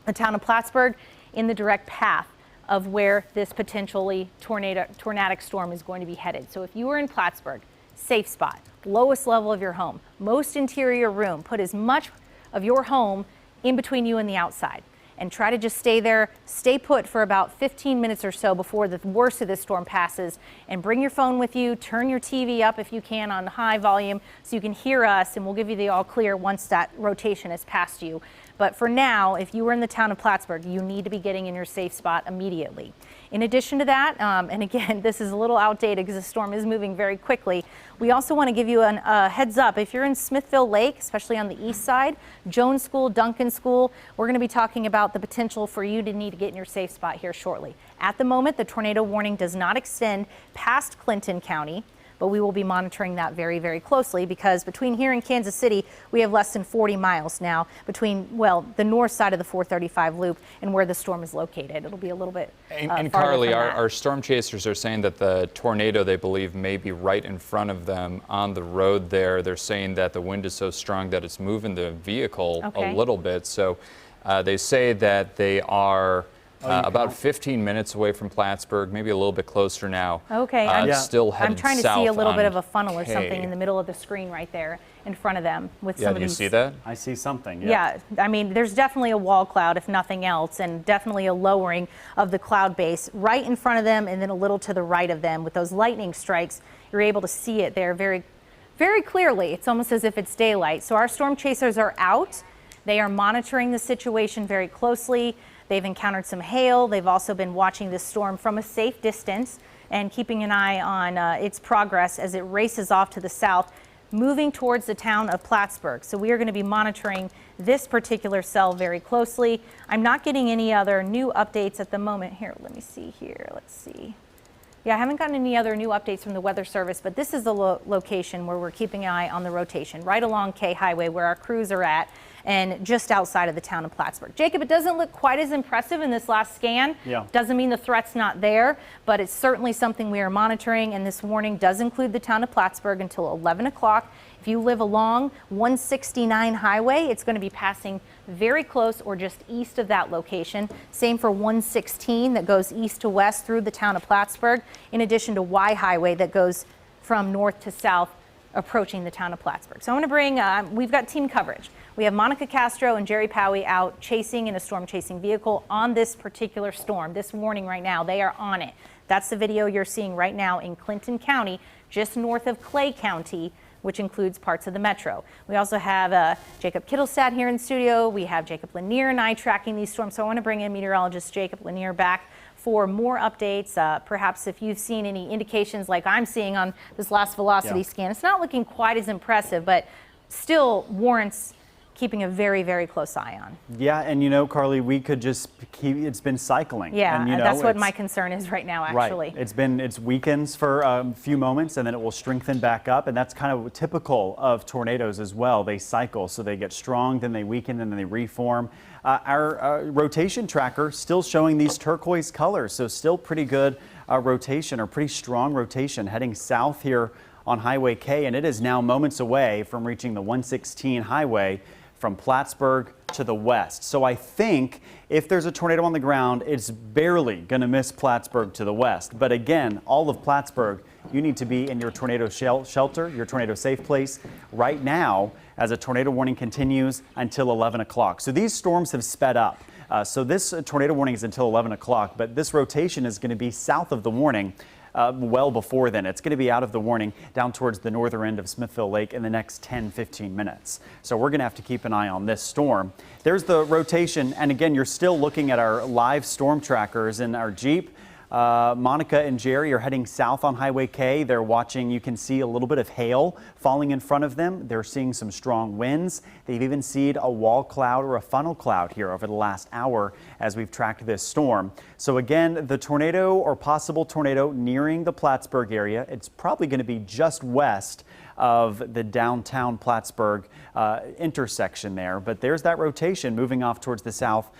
The town of Plattsburgh in the direct path of where this potentially tornadic storm is going to be headed. So if you are in Plattsburgh, safe spot, lowest level of your home, most interior room, put as much of your home in between you and the outside, and try to just stay there, stay put for about 15 minutes or so before the worst of this storm passes, and bring your phone with you, turn your TV up if you can on high volume so you can hear us, and we'll give you the all clear once that rotation has passed you. But for now, if you were in the town of Plattsburgh, you need to be getting in your safe spot immediately. In addition to that, and again, this is a little outdated because the storm is moving very quickly, we also want to give you a heads up. If you're in Smithville Lake, especially on the east side, Jones School, Duncan School, we're going to be talking about the potential for you to need to get in your safe spot here shortly. At the moment, the tornado warning does not extend past Clinton County, but we will be monitoring that very, very closely because between here and Kansas City, we have less than 40 miles now between, well, the north side of the 435 loop and where the storm is located. It'll be a little bit And Carly, our storm chasers are saying that the tornado, they believe, may be right in front of them on the road there. They're saying that the wind is so strong that it's moving the vehicle a little bit. So they say that they are about 15 minutes away from Plattsburgh, maybe a little bit closer now. Okay, still headed I'm trying to south see a little bit on of a funnel or K. something in the middle of the screen right there in front of them with some of do you these. see that? I see something. Yeah, I mean, there's definitely a wall cloud, if nothing else, and definitely a lowering of the cloud base right in front of them and then a little to the right of them. With those lightning strikes, you're able to see it there very, very clearly. It's almost as if it's daylight. So our storm chasers are out. They are monitoring the situation very closely. They've encountered some hail. They've also been watching this storm from a safe distance and keeping an eye on its progress as it races off to the south, moving towards the town of Plattsburgh. So we are going to be monitoring this particular cell very closely. I'm not getting any other new updates at the moment. Here, let me see here. Let's see. Yeah, I haven't gotten any other new updates from the Weather Service, but this is the location where we're keeping an eye on the rotation, right along K Highway where our crews are at and just outside of the town of Plattsburgh. Jacob, it doesn't look quite as impressive in this last scan. Yeah. Doesn't mean the threat's not there, but it's certainly something we are monitoring, and this warning does include the town of Plattsburgh until 11 o'clock. If you live along 169 Highway, it's going to be passing very close or just east of that location. Same for 116 that goes east to west through the town of Plattsburgh, in addition to Y Highway that goes from north to south approaching the town of Plattsburgh. So I'm going to bring, we've got team coverage. We have Monica Castro and Jerry Powie out chasing in a storm chasing vehicle on this particular storm, this warning right now. They are on it. That's the video you're seeing right now in Clinton County, just north of Clay County, which includes parts of the metro. We also have Jacob Kittelstad here in the studio. We have Jacob Lanier and I tracking these storms. So I want to bring in meteorologist Jacob Lanier back for more updates. Perhaps if you've seen any indications like I'm seeing on this last velocity scan, it's not looking quite as impressive, but still warrants keeping a very, very close eye on. Yeah, and you know, Carly, we could just keep, it's been cycling. Yeah, and, you know, that's what my concern is right now, actually. Right. It's weakens for a few moments and then it will strengthen back up, and that's kind of typical of tornadoes as well. They cycle, so they get strong, then they weaken, and then they reform. Our rotation tracker still showing these turquoise colors, so still pretty good rotation, or pretty strong rotation heading south here on Highway K, and it is now moments away from reaching the 116 highway from Plattsburgh to the west. So I think if there's a tornado on the ground, it's barely going to miss Plattsburgh to the west. But again, all of Plattsburgh, you need to be in your tornado shelter, your tornado safe place right now as a tornado warning continues until 11 o'clock. So these storms have sped up. So this tornado warning is until 11 o'clock, but this rotation is going to be south of the warning well before then. It's going to be out of the warning down towards the northern end of Smithville Lake in the next 10-15 minutes. So we're going to have to keep an eye on this storm. There's the rotation, and again, you're still looking at our live storm trackers in our Jeep. Monica and Jerry are heading south on Highway K. They're watching. You can see a little bit of hail falling in front of them. They're seeing some strong winds. They've even seen a wall cloud or a funnel cloud here over the last hour as we've tracked this storm. So again, the tornado or possible tornado nearing the Plattsburgh area. It's probably going to be just west of the downtown Plattsburgh intersection there. But there's that rotation moving off towards the south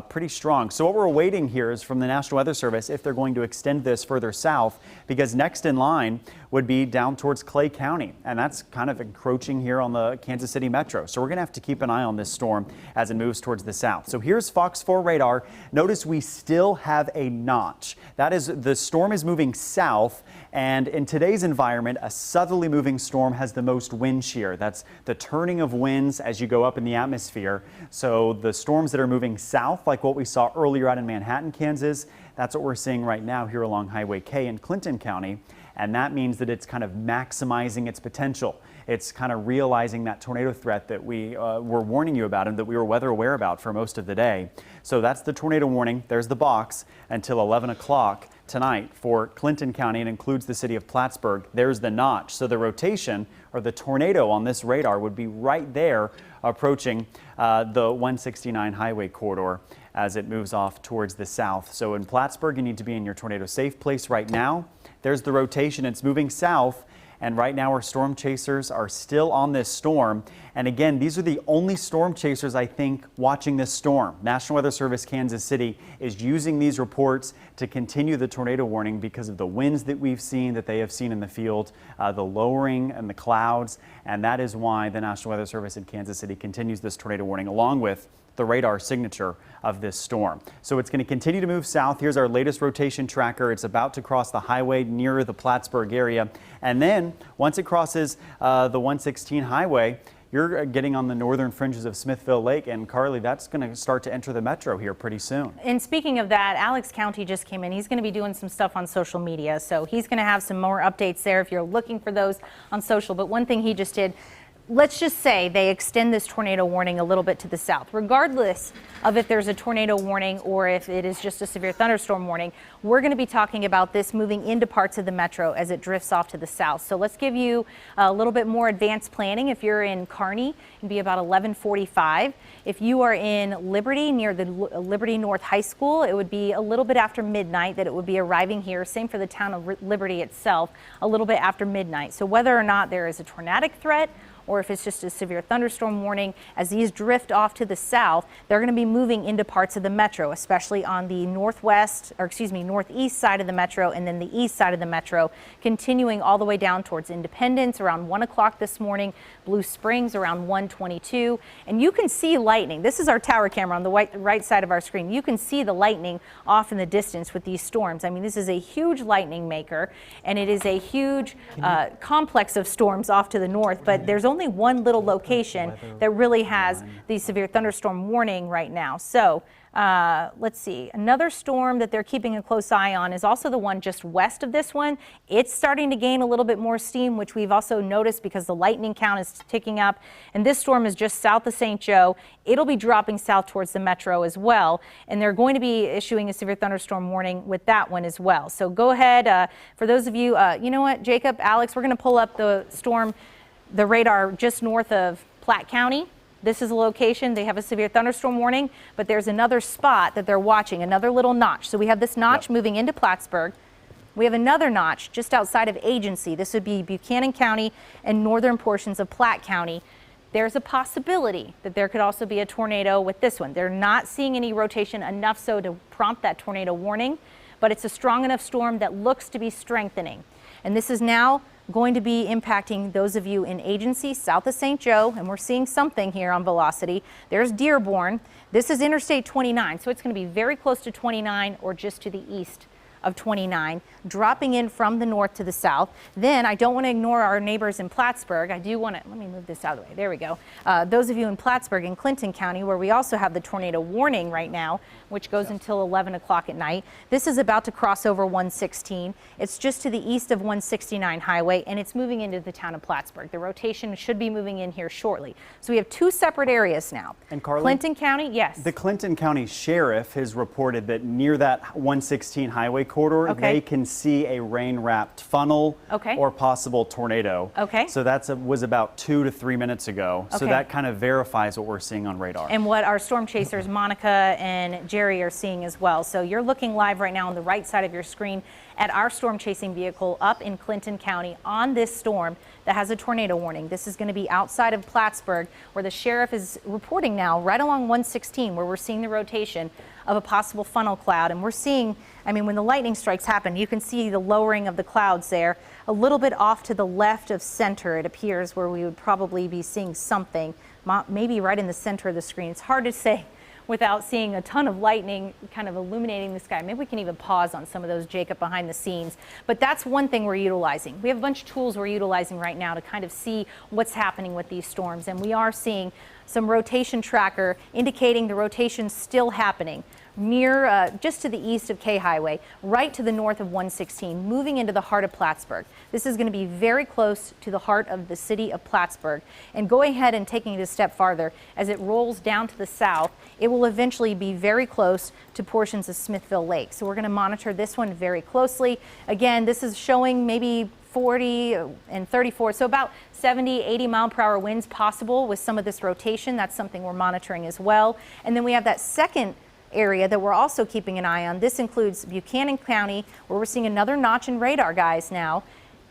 pretty strong. So what we're awaiting here is from the National Weather Service if they're going to extend this further south, because next in line would be down towards Clay County, and that's kind of encroaching here on the Kansas City Metro. So we're going to have to keep an eye on this storm as it moves towards the south. So here's Fox 4 radar. Notice we still have a notch. That is, the storm is moving south, and in today's environment, a southerly moving storm has the most wind shear. That's the turning of winds as you go up in the atmosphere. So the storms that are moving south, like what we saw earlier out in Manhattan, Kansas, that's what we're seeing right now here along Highway K in Clinton County. And that means that it's kind of maximizing its potential. It's kind of realizing that tornado threat that we were warning you about and that we were weather aware about for most of the day. So that's the tornado warning. There's the box until 11 o'clock tonight for Clinton County and includes the city of Plattsburgh. There's the notch. So the rotation or the tornado on this radar would be right there approaching the 169 highway corridor as it moves off towards the south. So in Plattsburgh, you need to be in your tornado safe place right now. There's the rotation. It's moving south. And right now our storm chasers are still on this storm. And again, these are the only storm chasers, I think, watching this storm. National Weather Service Kansas City is using these reports to continue the tornado warning because of the winds that we've seen, that they have seen in the field, the lowering and the clouds. And that is why the National Weather Service in Kansas City continues this tornado warning along with the radar signature of this storm. So it's going to continue to move south. Here's our latest rotation tracker. It's about to cross the highway near the Plattsburgh area. And then once it crosses the 116 highway, you're getting on the northern fringes of Smithville Lake. And Carly, that's going to start to enter the metro here pretty soon. And speaking of that, Alex County just came in. He's going to be doing some stuff on social media. So he's going to have some more updates there if you're looking for those on social. But one thing he just did, let's just say they extend this tornado warning a little bit to the south. Regardless of if there's a tornado warning or if it is just a severe thunderstorm warning, we're going to be talking about this moving into parts of the metro as it drifts off to the south. So let's give you a little bit more advanced planning. If you're in Kearney, it'd be about 11:45. If you are in Liberty near the Liberty North High School, it would be a little bit after midnight that it would be arriving here. Same for the town of Liberty itself, a little bit after midnight. So whether or not there is a tornadic threat or if it's just a severe thunderstorm warning, as these drift off to the south, they're going to be moving into parts of the metro, especially on the northeast side of the metro and then the east side of the metro, continuing all the way down towards Independence around 1 o'clock this morning, Blue Springs around 1:22. And you can see lightning. This is our tower camera on the right side of our screen. You can see the lightning off in the distance with these storms. I mean, this is a huge lightning maker, and it is a huge complex of storms off to the north, but there's only one little location that really has the severe thunderstorm warning right now. So let's see, another storm that they're keeping a close eye on is also the one just west of this one. It's starting to gain a little bit more steam, which we've also noticed because the lightning count is ticking up. And this storm is just south of St. Joe. It'll be dropping south towards the metro as well. And they're going to be issuing a severe thunderstorm warning with that one as well. So go ahead. For those of you, you know what, Jacob, Alex, we're going to pull up the storm, the radar just north of Platte County. This is a location. They have a severe thunderstorm warning, but there's another spot that they're watching, another little notch. So we have this notch moving into Plattsburgh. We have another notch just outside of Agency. This would be Buchanan County and northern portions of Platte County. There's a possibility that there could also be a tornado with this one. They're not seeing any rotation enough so to prompt that tornado warning, but it's a strong enough storm that looks to be strengthening. And this is now going to be impacting those of you in Agency, south of St. Joe, and we're seeing something here on velocity. There's Dearborn. This is Interstate 29, so it's going to be very close to 29 or just to the east of 29, dropping in from the north to the south. Then I don't want to ignore our neighbors in Plattsburgh. I do want to, let me move this out of the way. There we go. Those of you in Plattsburgh and Clinton County, where we also have the tornado warning right now, which goes until 11 o'clock at night. This is about to cross over 116. It's just to the east of 169 highway, and it's moving into the town of Plattsburgh. The rotation should be moving in here shortly. So we have two separate areas now. And Carly, Clinton County, yes. The Clinton County Sheriff has reported that near that 116 highway corridor, they can see a rain-wrapped funnel or possible tornado. So that was about 2 to 3 minutes ago. So that kind of verifies what we're seeing on radar. And what our storm chasers, Monica and Jerry, are seeing as well. So you're looking live right now on the right side of your screen at our storm chasing vehicle up in Clinton County on this storm that has a tornado warning. This is going to be outside of Plattsburgh, where the sheriff is reporting now right along 116, where we're seeing the rotation of a possible funnel cloud. And we're seeing, I mean, when the lightning strikes happen, you can see the lowering of the clouds there a little bit off to the left of center. It appears where we would probably be seeing something, maybe right in the center of the screen. It's hard to say without seeing a ton of lightning kind of illuminating the sky. Maybe we can even pause on some of those, Jacob, behind the scenes. But that's one thing we're utilizing. We have a bunch of tools we're utilizing right now to kind of see what's happening with these storms. And we are seeing some rotation tracker indicating the rotation's still happening near just to the east of K Highway, right to the north of 116, moving into the heart of Plattsburgh. This is going to be very close to the heart of the city of Plattsburgh. And going ahead and taking it a step farther, as it rolls down to the south, it will eventually be very close to portions of Smithville Lake. So we're going to monitor this one very closely. Again, this is showing maybe 40 and 34, so about 70, 80 mile per hour winds possible with some of this rotation. That's something we're monitoring as well. And then we have that second area that we're also keeping an eye on. This includes Buchanan County, where we're seeing another notch in radar, guys, now,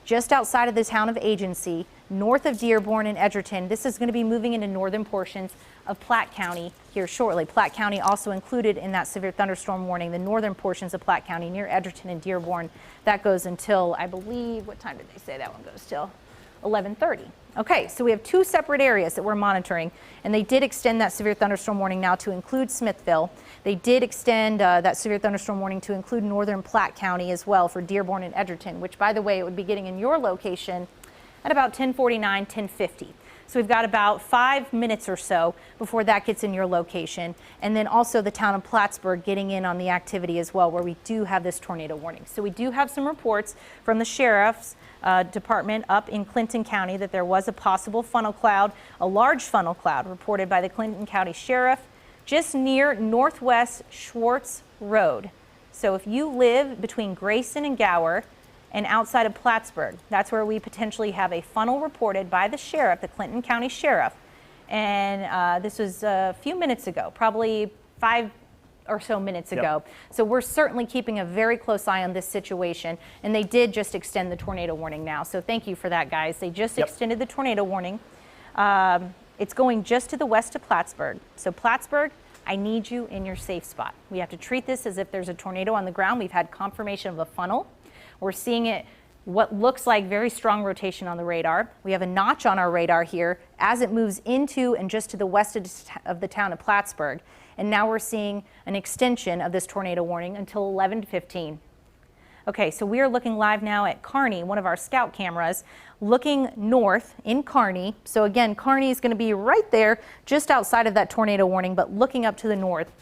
just outside of the town of Agency, north of Dearborn and Edgerton. This is going to be moving into northern portions of Platte County here shortly. Platte County also included in that severe thunderstorm warning, the northern portions of Platte County near Edgerton and Dearborn. That goes until, I believe, what time did they say that one goes till? 11:30. Okay, so we have two separate areas that we're monitoring, and they did extend that severe thunderstorm warning now to include Smithville. They did extend that severe thunderstorm warning to include northern Platte County as well for Dearborn and Edgerton, which, by the way, it would be getting in your location at about 10:49, 10:50. So we've got about 5 minutes or so before that gets in your location. And then also the town of Plattsburgh getting in on the activity as well, where we do have this tornado warning. So we do have some reports from the sheriff's department up in Clinton County that there was a possible funnel cloud, a large funnel cloud reported by the Clinton County Sheriff just near Northwest Schwartz Road. So if you live between Grayson and Gower, and outside of Plattsburgh, that's where we potentially have a funnel reported by the sheriff, the Clinton County Sheriff. And this was a few minutes ago, probably 5 or so minutes ago. So we're certainly keeping a very close eye on this situation. And they did just extend the tornado warning now. So thank you for that, guys. They just extended the tornado warning. It's going just to the west of Plattsburgh. So Plattsburgh, I need you in your safe spot. We have to treat this as if there's a tornado on the ground. We've had confirmation of a funnel. We're seeing it, what looks like very strong rotation on the radar. We have a notch on our radar here as it moves into and just to the west of the town of Plattsburgh. And now we're seeing an extension of this tornado warning until 11:15. Okay, so we are looking live now at Kearney, one of our scout cameras, looking north in Kearney. So again, Kearney is going to be right there, just outside of that tornado warning, but looking up to the north,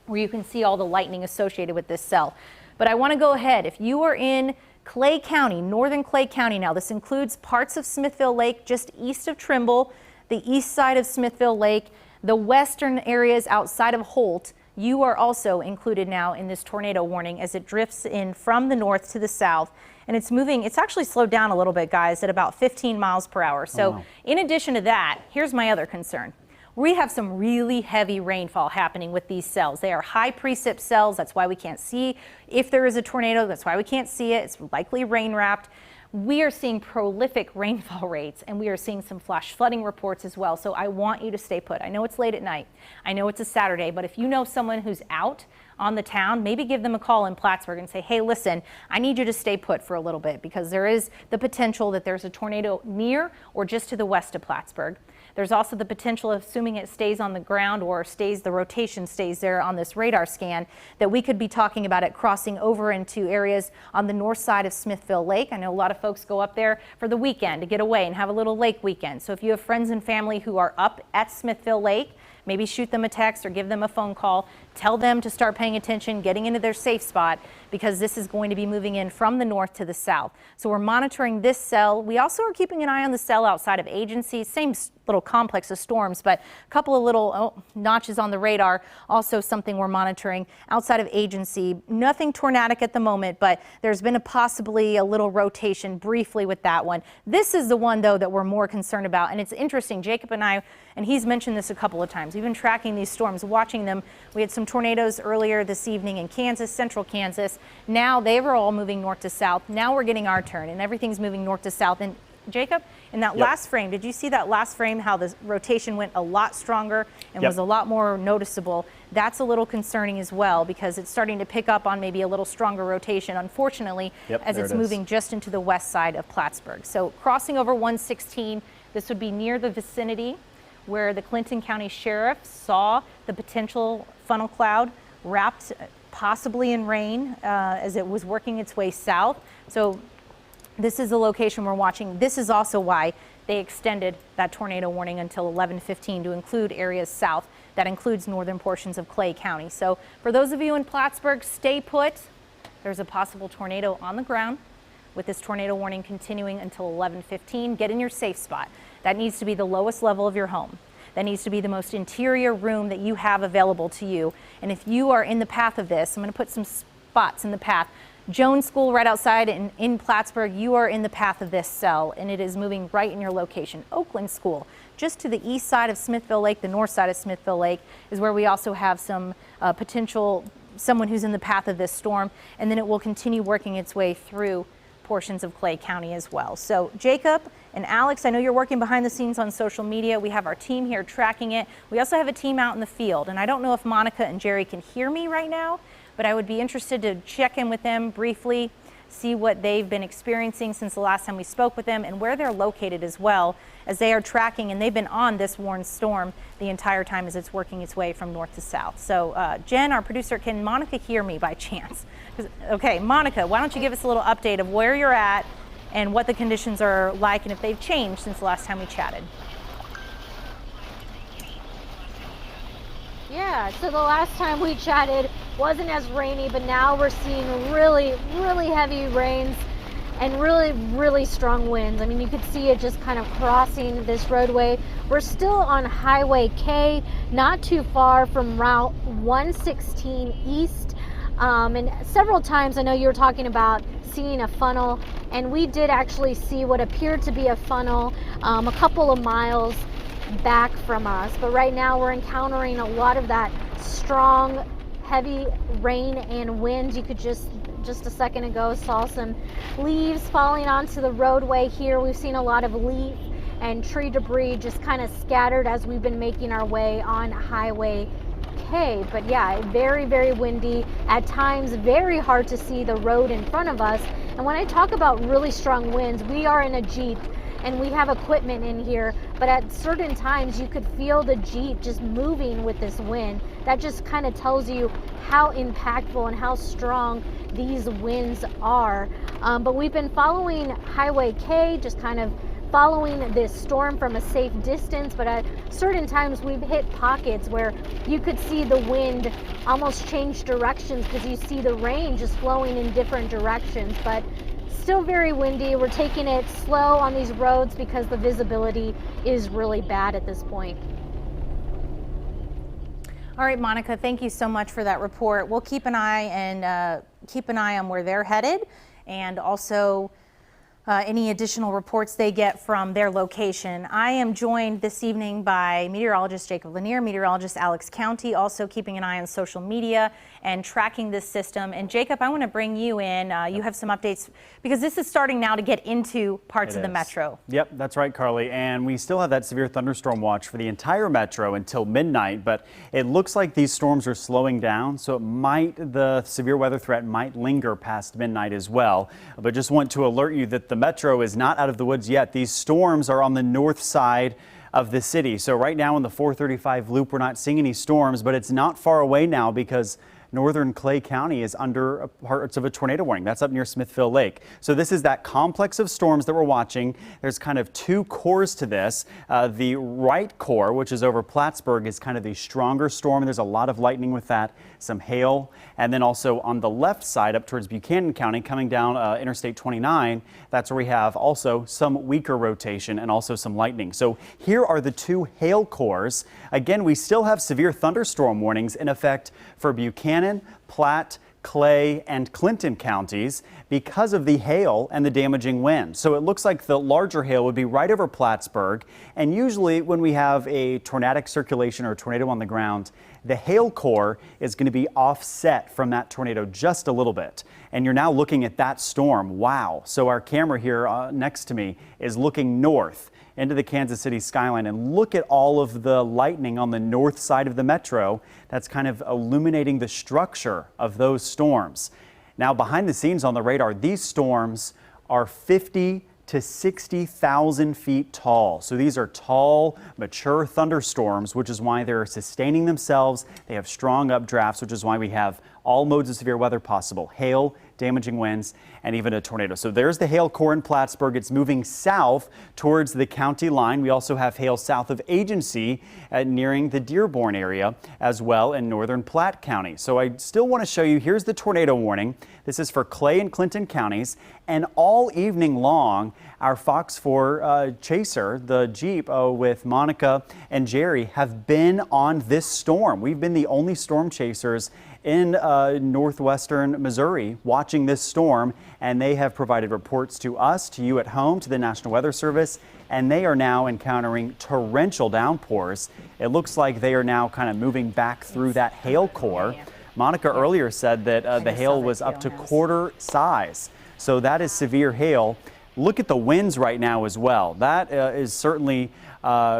where you can see all the lightning associated with this cell. But I want to go ahead. If you are in Clay County, northern Clay County now, this includes parts of Smithville Lake just east of Trimble, the east side of Smithville Lake, the western areas outside of Holt. You are also included now in this tornado warning as it drifts in from the north to the south. And it's moving, it's actually slowed down a little bit, guys, at about 15 miles per hour. So in addition to that, here's my other concern. We have some really heavy rainfall happening with these cells. They are high precip cells. That's why we can't see if there is a tornado. That's why we can't see it. It's likely rain wrapped. We are seeing prolific rainfall rates, and we are seeing some flash flooding reports as well. So I want you to stay put. I know it's late at night. I know it's a Saturday, but if you know someone who's out on the town, maybe give them a call in Plattsburgh and say, hey, listen, I need you to stay put for a little bit because there is the potential that there's a tornado near or just to the west of Plattsburgh. There's also the potential, assuming it stays on the ground or the rotation stays there on this radar scan, that we could be talking about it crossing over into areas on the north side of Smithville Lake. I know a lot of folks go up there for the weekend to get away and have a little lake weekend. So if you have friends and family who are up at Smithville Lake, maybe shoot them a text or give them a phone call. Tell them to start paying attention, getting into their safe spot, because this is going to be moving in from the north to the south. So we're monitoring this cell. We also are keeping an eye on the cell outside of Agency. Same little complex of storms, but a couple of little notches on the radar. Also something we're monitoring outside of Agency. Nothing tornadic at the moment, but there's been possibly a little rotation briefly with that one. This is the one, though, that we're more concerned about. And it's interesting. Jacob and I, and he's mentioned this a couple of times, we've been tracking these storms, watching them. We had some tornadoes earlier this evening in Kansas, central Kansas. Now they were all moving north to south. Now we're getting our turn, and everything's moving north to south. And Jacob, in that last frame, did you see that last frame, how the rotation went a lot stronger and was a lot more noticeable? That's a little concerning as well, because it's starting to pick up on maybe a little stronger rotation, unfortunately, as it's moving just into the west side of Plattsburgh. So crossing over 116, this would be near the vicinity where the Clinton County Sheriff saw the potential funnel cloud wrapped possibly in rain as it was working its way south. So this is the location we're watching. This is also why they extended that tornado warning until 11:15 to include areas south. That includes northern portions of Clay County. So for those of you in Plattsburgh, stay put. There's a possible tornado on the ground with this tornado warning continuing until 11:15. Get in your safe spot. That needs to be the lowest level of your home. That needs to be the most interior room that you have available to you. And if you are in the path of this, I'm going to put some spots in the path. Jones School right outside in Plattsburgh, you are in the path of this cell, and it is moving right in your location. Oakland School, just to the east side of Smithville Lake, the north side of Smithville Lake, is where we also have some potential, someone who's in the path of this storm, and then it will continue working its way through portions of Clay County as well. So Jacob and Alex, I know you're working behind the scenes on social media. We have our team here tracking it. We also have a team out in the field, and I don't know if Monica and Jerry can hear me right now, but I would be interested to check in with them briefly, see what they've been experiencing since the last time we spoke with them and where they're located as well, as they are tracking, and they've been on this warned storm the entire time as it's working its way from north to south. So Jen, our producer, can Monica hear me by chance? Okay, Monica, why don't you give us a little update of where you're at and what the conditions are like and if they've changed since the last time we chatted. Yeah, so the last time we chatted wasn't as rainy, but now we're seeing really, really heavy rains and really, really strong winds. I mean, you could see it just kind of crossing this roadway. We're still on Highway K, not too far from Route 116 East. And several times, I know you were talking about seeing a funnel, and we did actually see what appeared to be a funnel a couple of miles back from us. But right now we're encountering a lot of that strong, heavy rain and wind. You could just a second ago saw some leaves falling onto the roadway here. We've seen a lot of leaf and tree debris just kind of scattered as we've been making our way on Highway K. But yeah, very, very windy. At times, very hard to see the road in front of us. And when I talk about really strong winds, we are in a Jeep and we have equipment in here, but at certain times you could feel the Jeep just moving with this wind. That just kind of tells you how impactful and how strong these winds are. But we've been following Highway K, just kind of following this storm from a safe distance, but at certain times we've hit pockets where you could see the wind almost change directions because you see the rain just flowing in different directions. But still very windy. We're taking it slow on these roads because the visibility is really bad at this point. All right, Monica, thank you so much for that report. We'll keep an eye on where they're headed, and also any additional reports they get from their location. I am joined this evening by meteorologist Jacob Lanier, meteorologist Alex County, also keeping an eye on social media and tracking this system. And Jacob, I want to bring you in. You have some updates because this is starting now to get into parts of the metro. Yep, that's right, Carly. And we still have that severe thunderstorm watch for the entire metro until midnight, but it looks like these storms are slowing down, so the severe weather threat might linger past midnight as well. But just want to alert you that the metro is not out of the woods yet. These storms are on the north side of the city. So right now in the 435 loop, we're not seeing any storms, but it's not far away now because northern Clay County is under parts of a tornado warning. That's up near Smithville Lake. So this is that complex of storms that we're watching. There's kind of two cores to this. The right core, which is over Plattsburgh, is kind of the stronger storm. There's a lot of lightning with that, some hail. And then also on the left side up towards Buchanan County, coming down Interstate 29, that's where we have also some weaker rotation and also some lightning. So here are the two hail cores. Again, we still have severe thunderstorm warnings in effect for Buchanan, Platte, Clay, and Clinton counties because of the hail and the damaging wind. So it looks like the larger hail would be right over Plattsburgh. And usually when we have a tornadic circulation or a tornado on the ground, the hail core is going to be offset from that tornado just a little bit. And you're now looking at that storm. Wow. So our camera here next to me is looking north into the Kansas City skyline, and look at all of the lightning on the north side of the metro. That's kind of illuminating the structure of those storms. Now, behind the scenes on the radar, these storms are 50 to 60,000 feet tall. So these are tall, mature thunderstorms, which is why they're sustaining themselves. They have strong updrafts, which is why we have all modes of severe weather possible: hail, damaging winds, and even a tornado. So there's the hail core in Plattsburgh. It's moving south towards the county line. We also have hail south of Agency nearing the Dearborn area as well in northern Platte County. So I still want to show you, here's the tornado warning. This is for Clay and Clinton counties. And all evening long, our Fox 4 chaser, the Jeep with Monica and Jerry, have been on this storm. We've been the only storm chasers in northwestern Missouri watching this storm, and they have provided reports to us, to you at home, to the National Weather Service, and they are now encountering torrential downpours. It looks like they are now kind of moving back through that hail core. Monica earlier said that the hail was up to quarter size, so that is severe hail. Look at the winds right now as well. That is certainly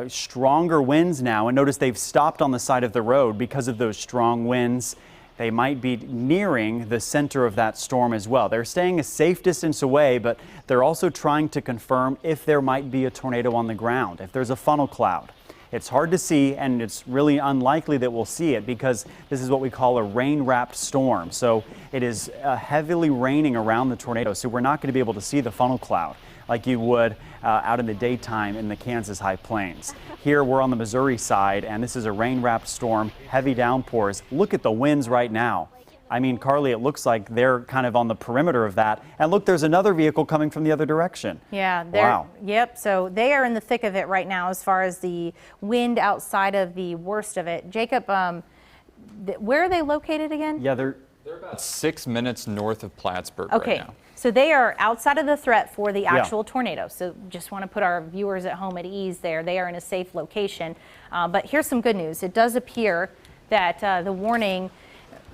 stronger winds now, and notice they've stopped on the side of the road because of those strong winds. They might be nearing the center of that storm as well. They're staying a safe distance away, but they're also trying to confirm if there might be a tornado on the ground, if there's a funnel cloud. It's hard to see, and it's really unlikely that we'll see it because this is what we call a rain-wrapped storm. So it is heavily raining around the tornado, so we're not going to be able to see the funnel cloud like you would out in the daytime in the Kansas High Plains. Here we're on the Missouri side, and this is a rain-wrapped storm, heavy downpours. Look at the winds right now. I mean, Carly, it looks like they're kind of on the perimeter of that. And look, there's another vehicle coming from the other direction. Yeah. Wow. Yep. So they are in the thick of it right now as far as the wind outside of the worst of it. Jacob, where are they located again? Yeah, they're about 6 minutes north of Plattsburgh okay. right now. So they are outside of the threat for the actual tornado. So just want to put our viewers at home at ease there. They are in a safe location. But here's some good news. It does appear that the warning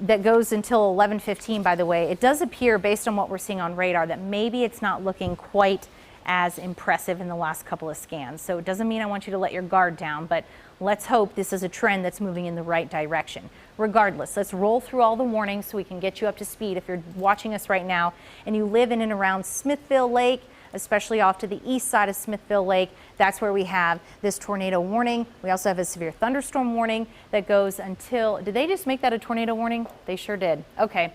that goes until 11:15, by the way, it does appear based on what we're seeing on radar that maybe it's not looking quite as impressive in the last couple of scans. So it doesn't mean I want you to let your guard down, but let's hope this is a trend that's moving in the right direction. Regardless, let's roll through all the warnings so we can get you up to speed. If you're watching us right now and you live in and around Smithville Lake, especially off to the east side of Smithville Lake, that's where we have this tornado warning. We also have a severe thunderstorm warning that goes until, did they just make that a tornado warning? They sure did. Okay.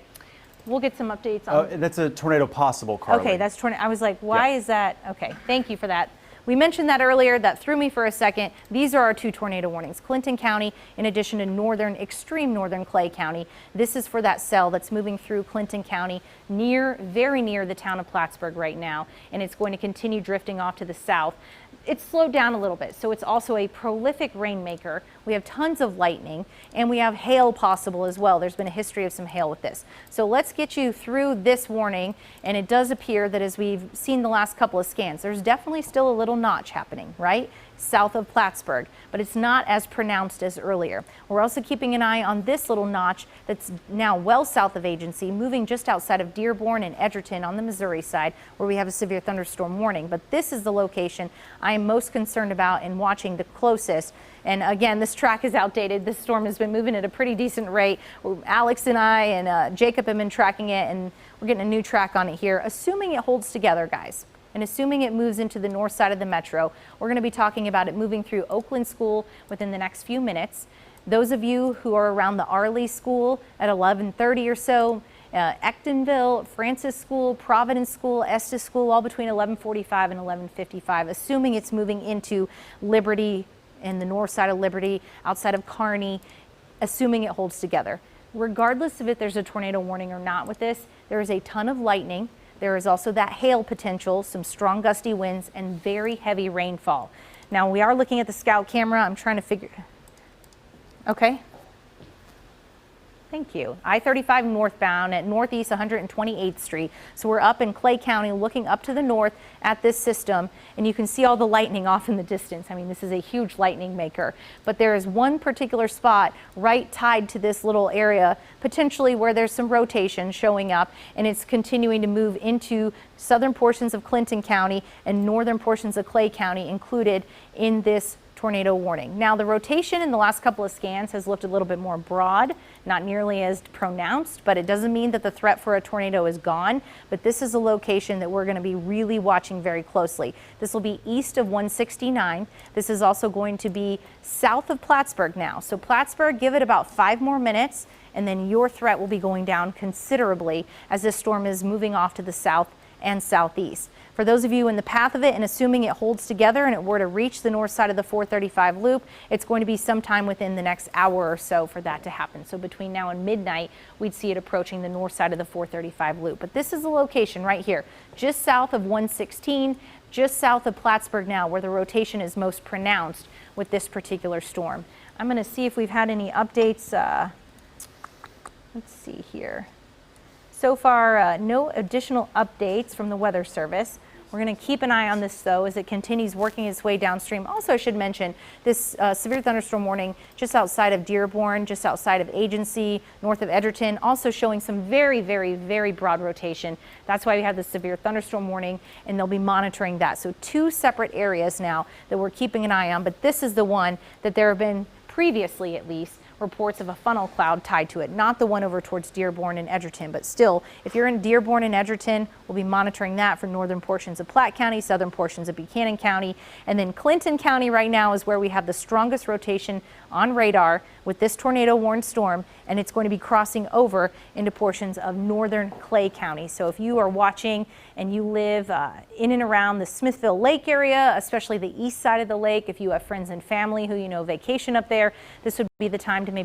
We'll get some updates on that's a tornado possible, Carly. Okay, that's tornado. I was like, why is that? Okay, thank you for that. We mentioned that earlier. That threw me for a second. These are our two tornado warnings. Clinton County, in addition to extreme northern Clay County. This is for that cell that's moving through Clinton County, very near the town of Plattsburgh right now, and it's going to continue drifting off to the south. It's slowed down a little bit, so it's also a prolific rainmaker. We have tons of lightning, and we have hail possible as well. There's been a history of some hail with this. So let's get you through this warning, and it does appear that as we've seen the last couple of scans, there's definitely still a little notch happening, right? South of Plattsburgh, but it's not as pronounced as earlier. We're also keeping an eye on this little notch that's now well south of Agency, moving just outside of Dearborn and Edgerton on the Missouri side, where we have a severe thunderstorm warning. But this is the location I am most concerned about and watching the closest. And again, this track is outdated. This storm has been moving at a pretty decent rate. Alex and I and Jacob have been tracking it, and we're getting a new track on it here, assuming it holds together, guys. And assuming it moves into the north side of the metro, we're going to be talking about it moving through Oakland School within the next few minutes. Those of you who are around the Arley School at 11:30 or so, Ectonville, Francis School, Providence School, Estes School, all between 11:45 and 11:55, assuming it's moving into Liberty and the north side of Liberty, outside of Kearney, assuming it holds together. Regardless of if there's a tornado warning or not with this, there is a ton of lightning. There is also that hail potential, some strong gusty winds, and very heavy rainfall. Now we are looking at the scout camera. I'm trying to figure. Okay. Thank you. I-35 northbound at Northeast 128th Street. So we're up in Clay County looking up to the north at this system, and you can see all the lightning off in the distance. I mean, this is a huge lightning maker. But there is one particular spot right tied to this little area, potentially where there's some rotation showing up, and it's continuing to move into southern portions of Clinton County and northern portions of Clay County included in this tornado warning. Now the rotation in the last couple of scans has looked a little bit more broad, not nearly as pronounced, but it doesn't mean that the threat for a tornado is gone. But this is a location that we're going to be really watching very closely. This will be east of 169. This is also going to be south of Plattsburgh now. So Plattsburgh, give it about 5 more minutes, and then your threat will be going down considerably as this storm is moving off to the south and southeast. For those of you in the path of it, and assuming it holds together and it were to reach the north side of the 435 loop, it's going to be sometime within the next hour or so for that to happen. So between now and midnight, we'd see it approaching the north side of the 435 loop. But this is the location right here, just south of 116, just south of Plattsburgh now, where the rotation is most pronounced with this particular storm. I'm going to see if we've had any updates. Let's see here. So far, no additional updates from the Weather Service. We're going to keep an eye on this, though, as it continues working its way downstream. Also, I should mention this severe thunderstorm warning just outside of Dearborn, just outside of Agency, north of Edgerton, also showing some very, very, very broad rotation. That's why we have the severe thunderstorm warning, and they'll be monitoring that. So 2 separate areas now that we're keeping an eye on, but this is the one that there have been previously, at least, reports of a funnel cloud tied to it, not the one over towards Dearborn and Edgerton, but still, if you're in Dearborn and Edgerton, we'll be monitoring that for northern portions of Platte County, southern portions of Buchanan County, and then Clinton County right now is where we have the strongest rotation on radar with this tornado warned storm, and it's going to be crossing over into portions of northern Clay County. So if you are watching and you live in and around the Smithville Lake area, especially the east side of the lake, if you have friends and family who you know vacation up there, this would be the time to maybe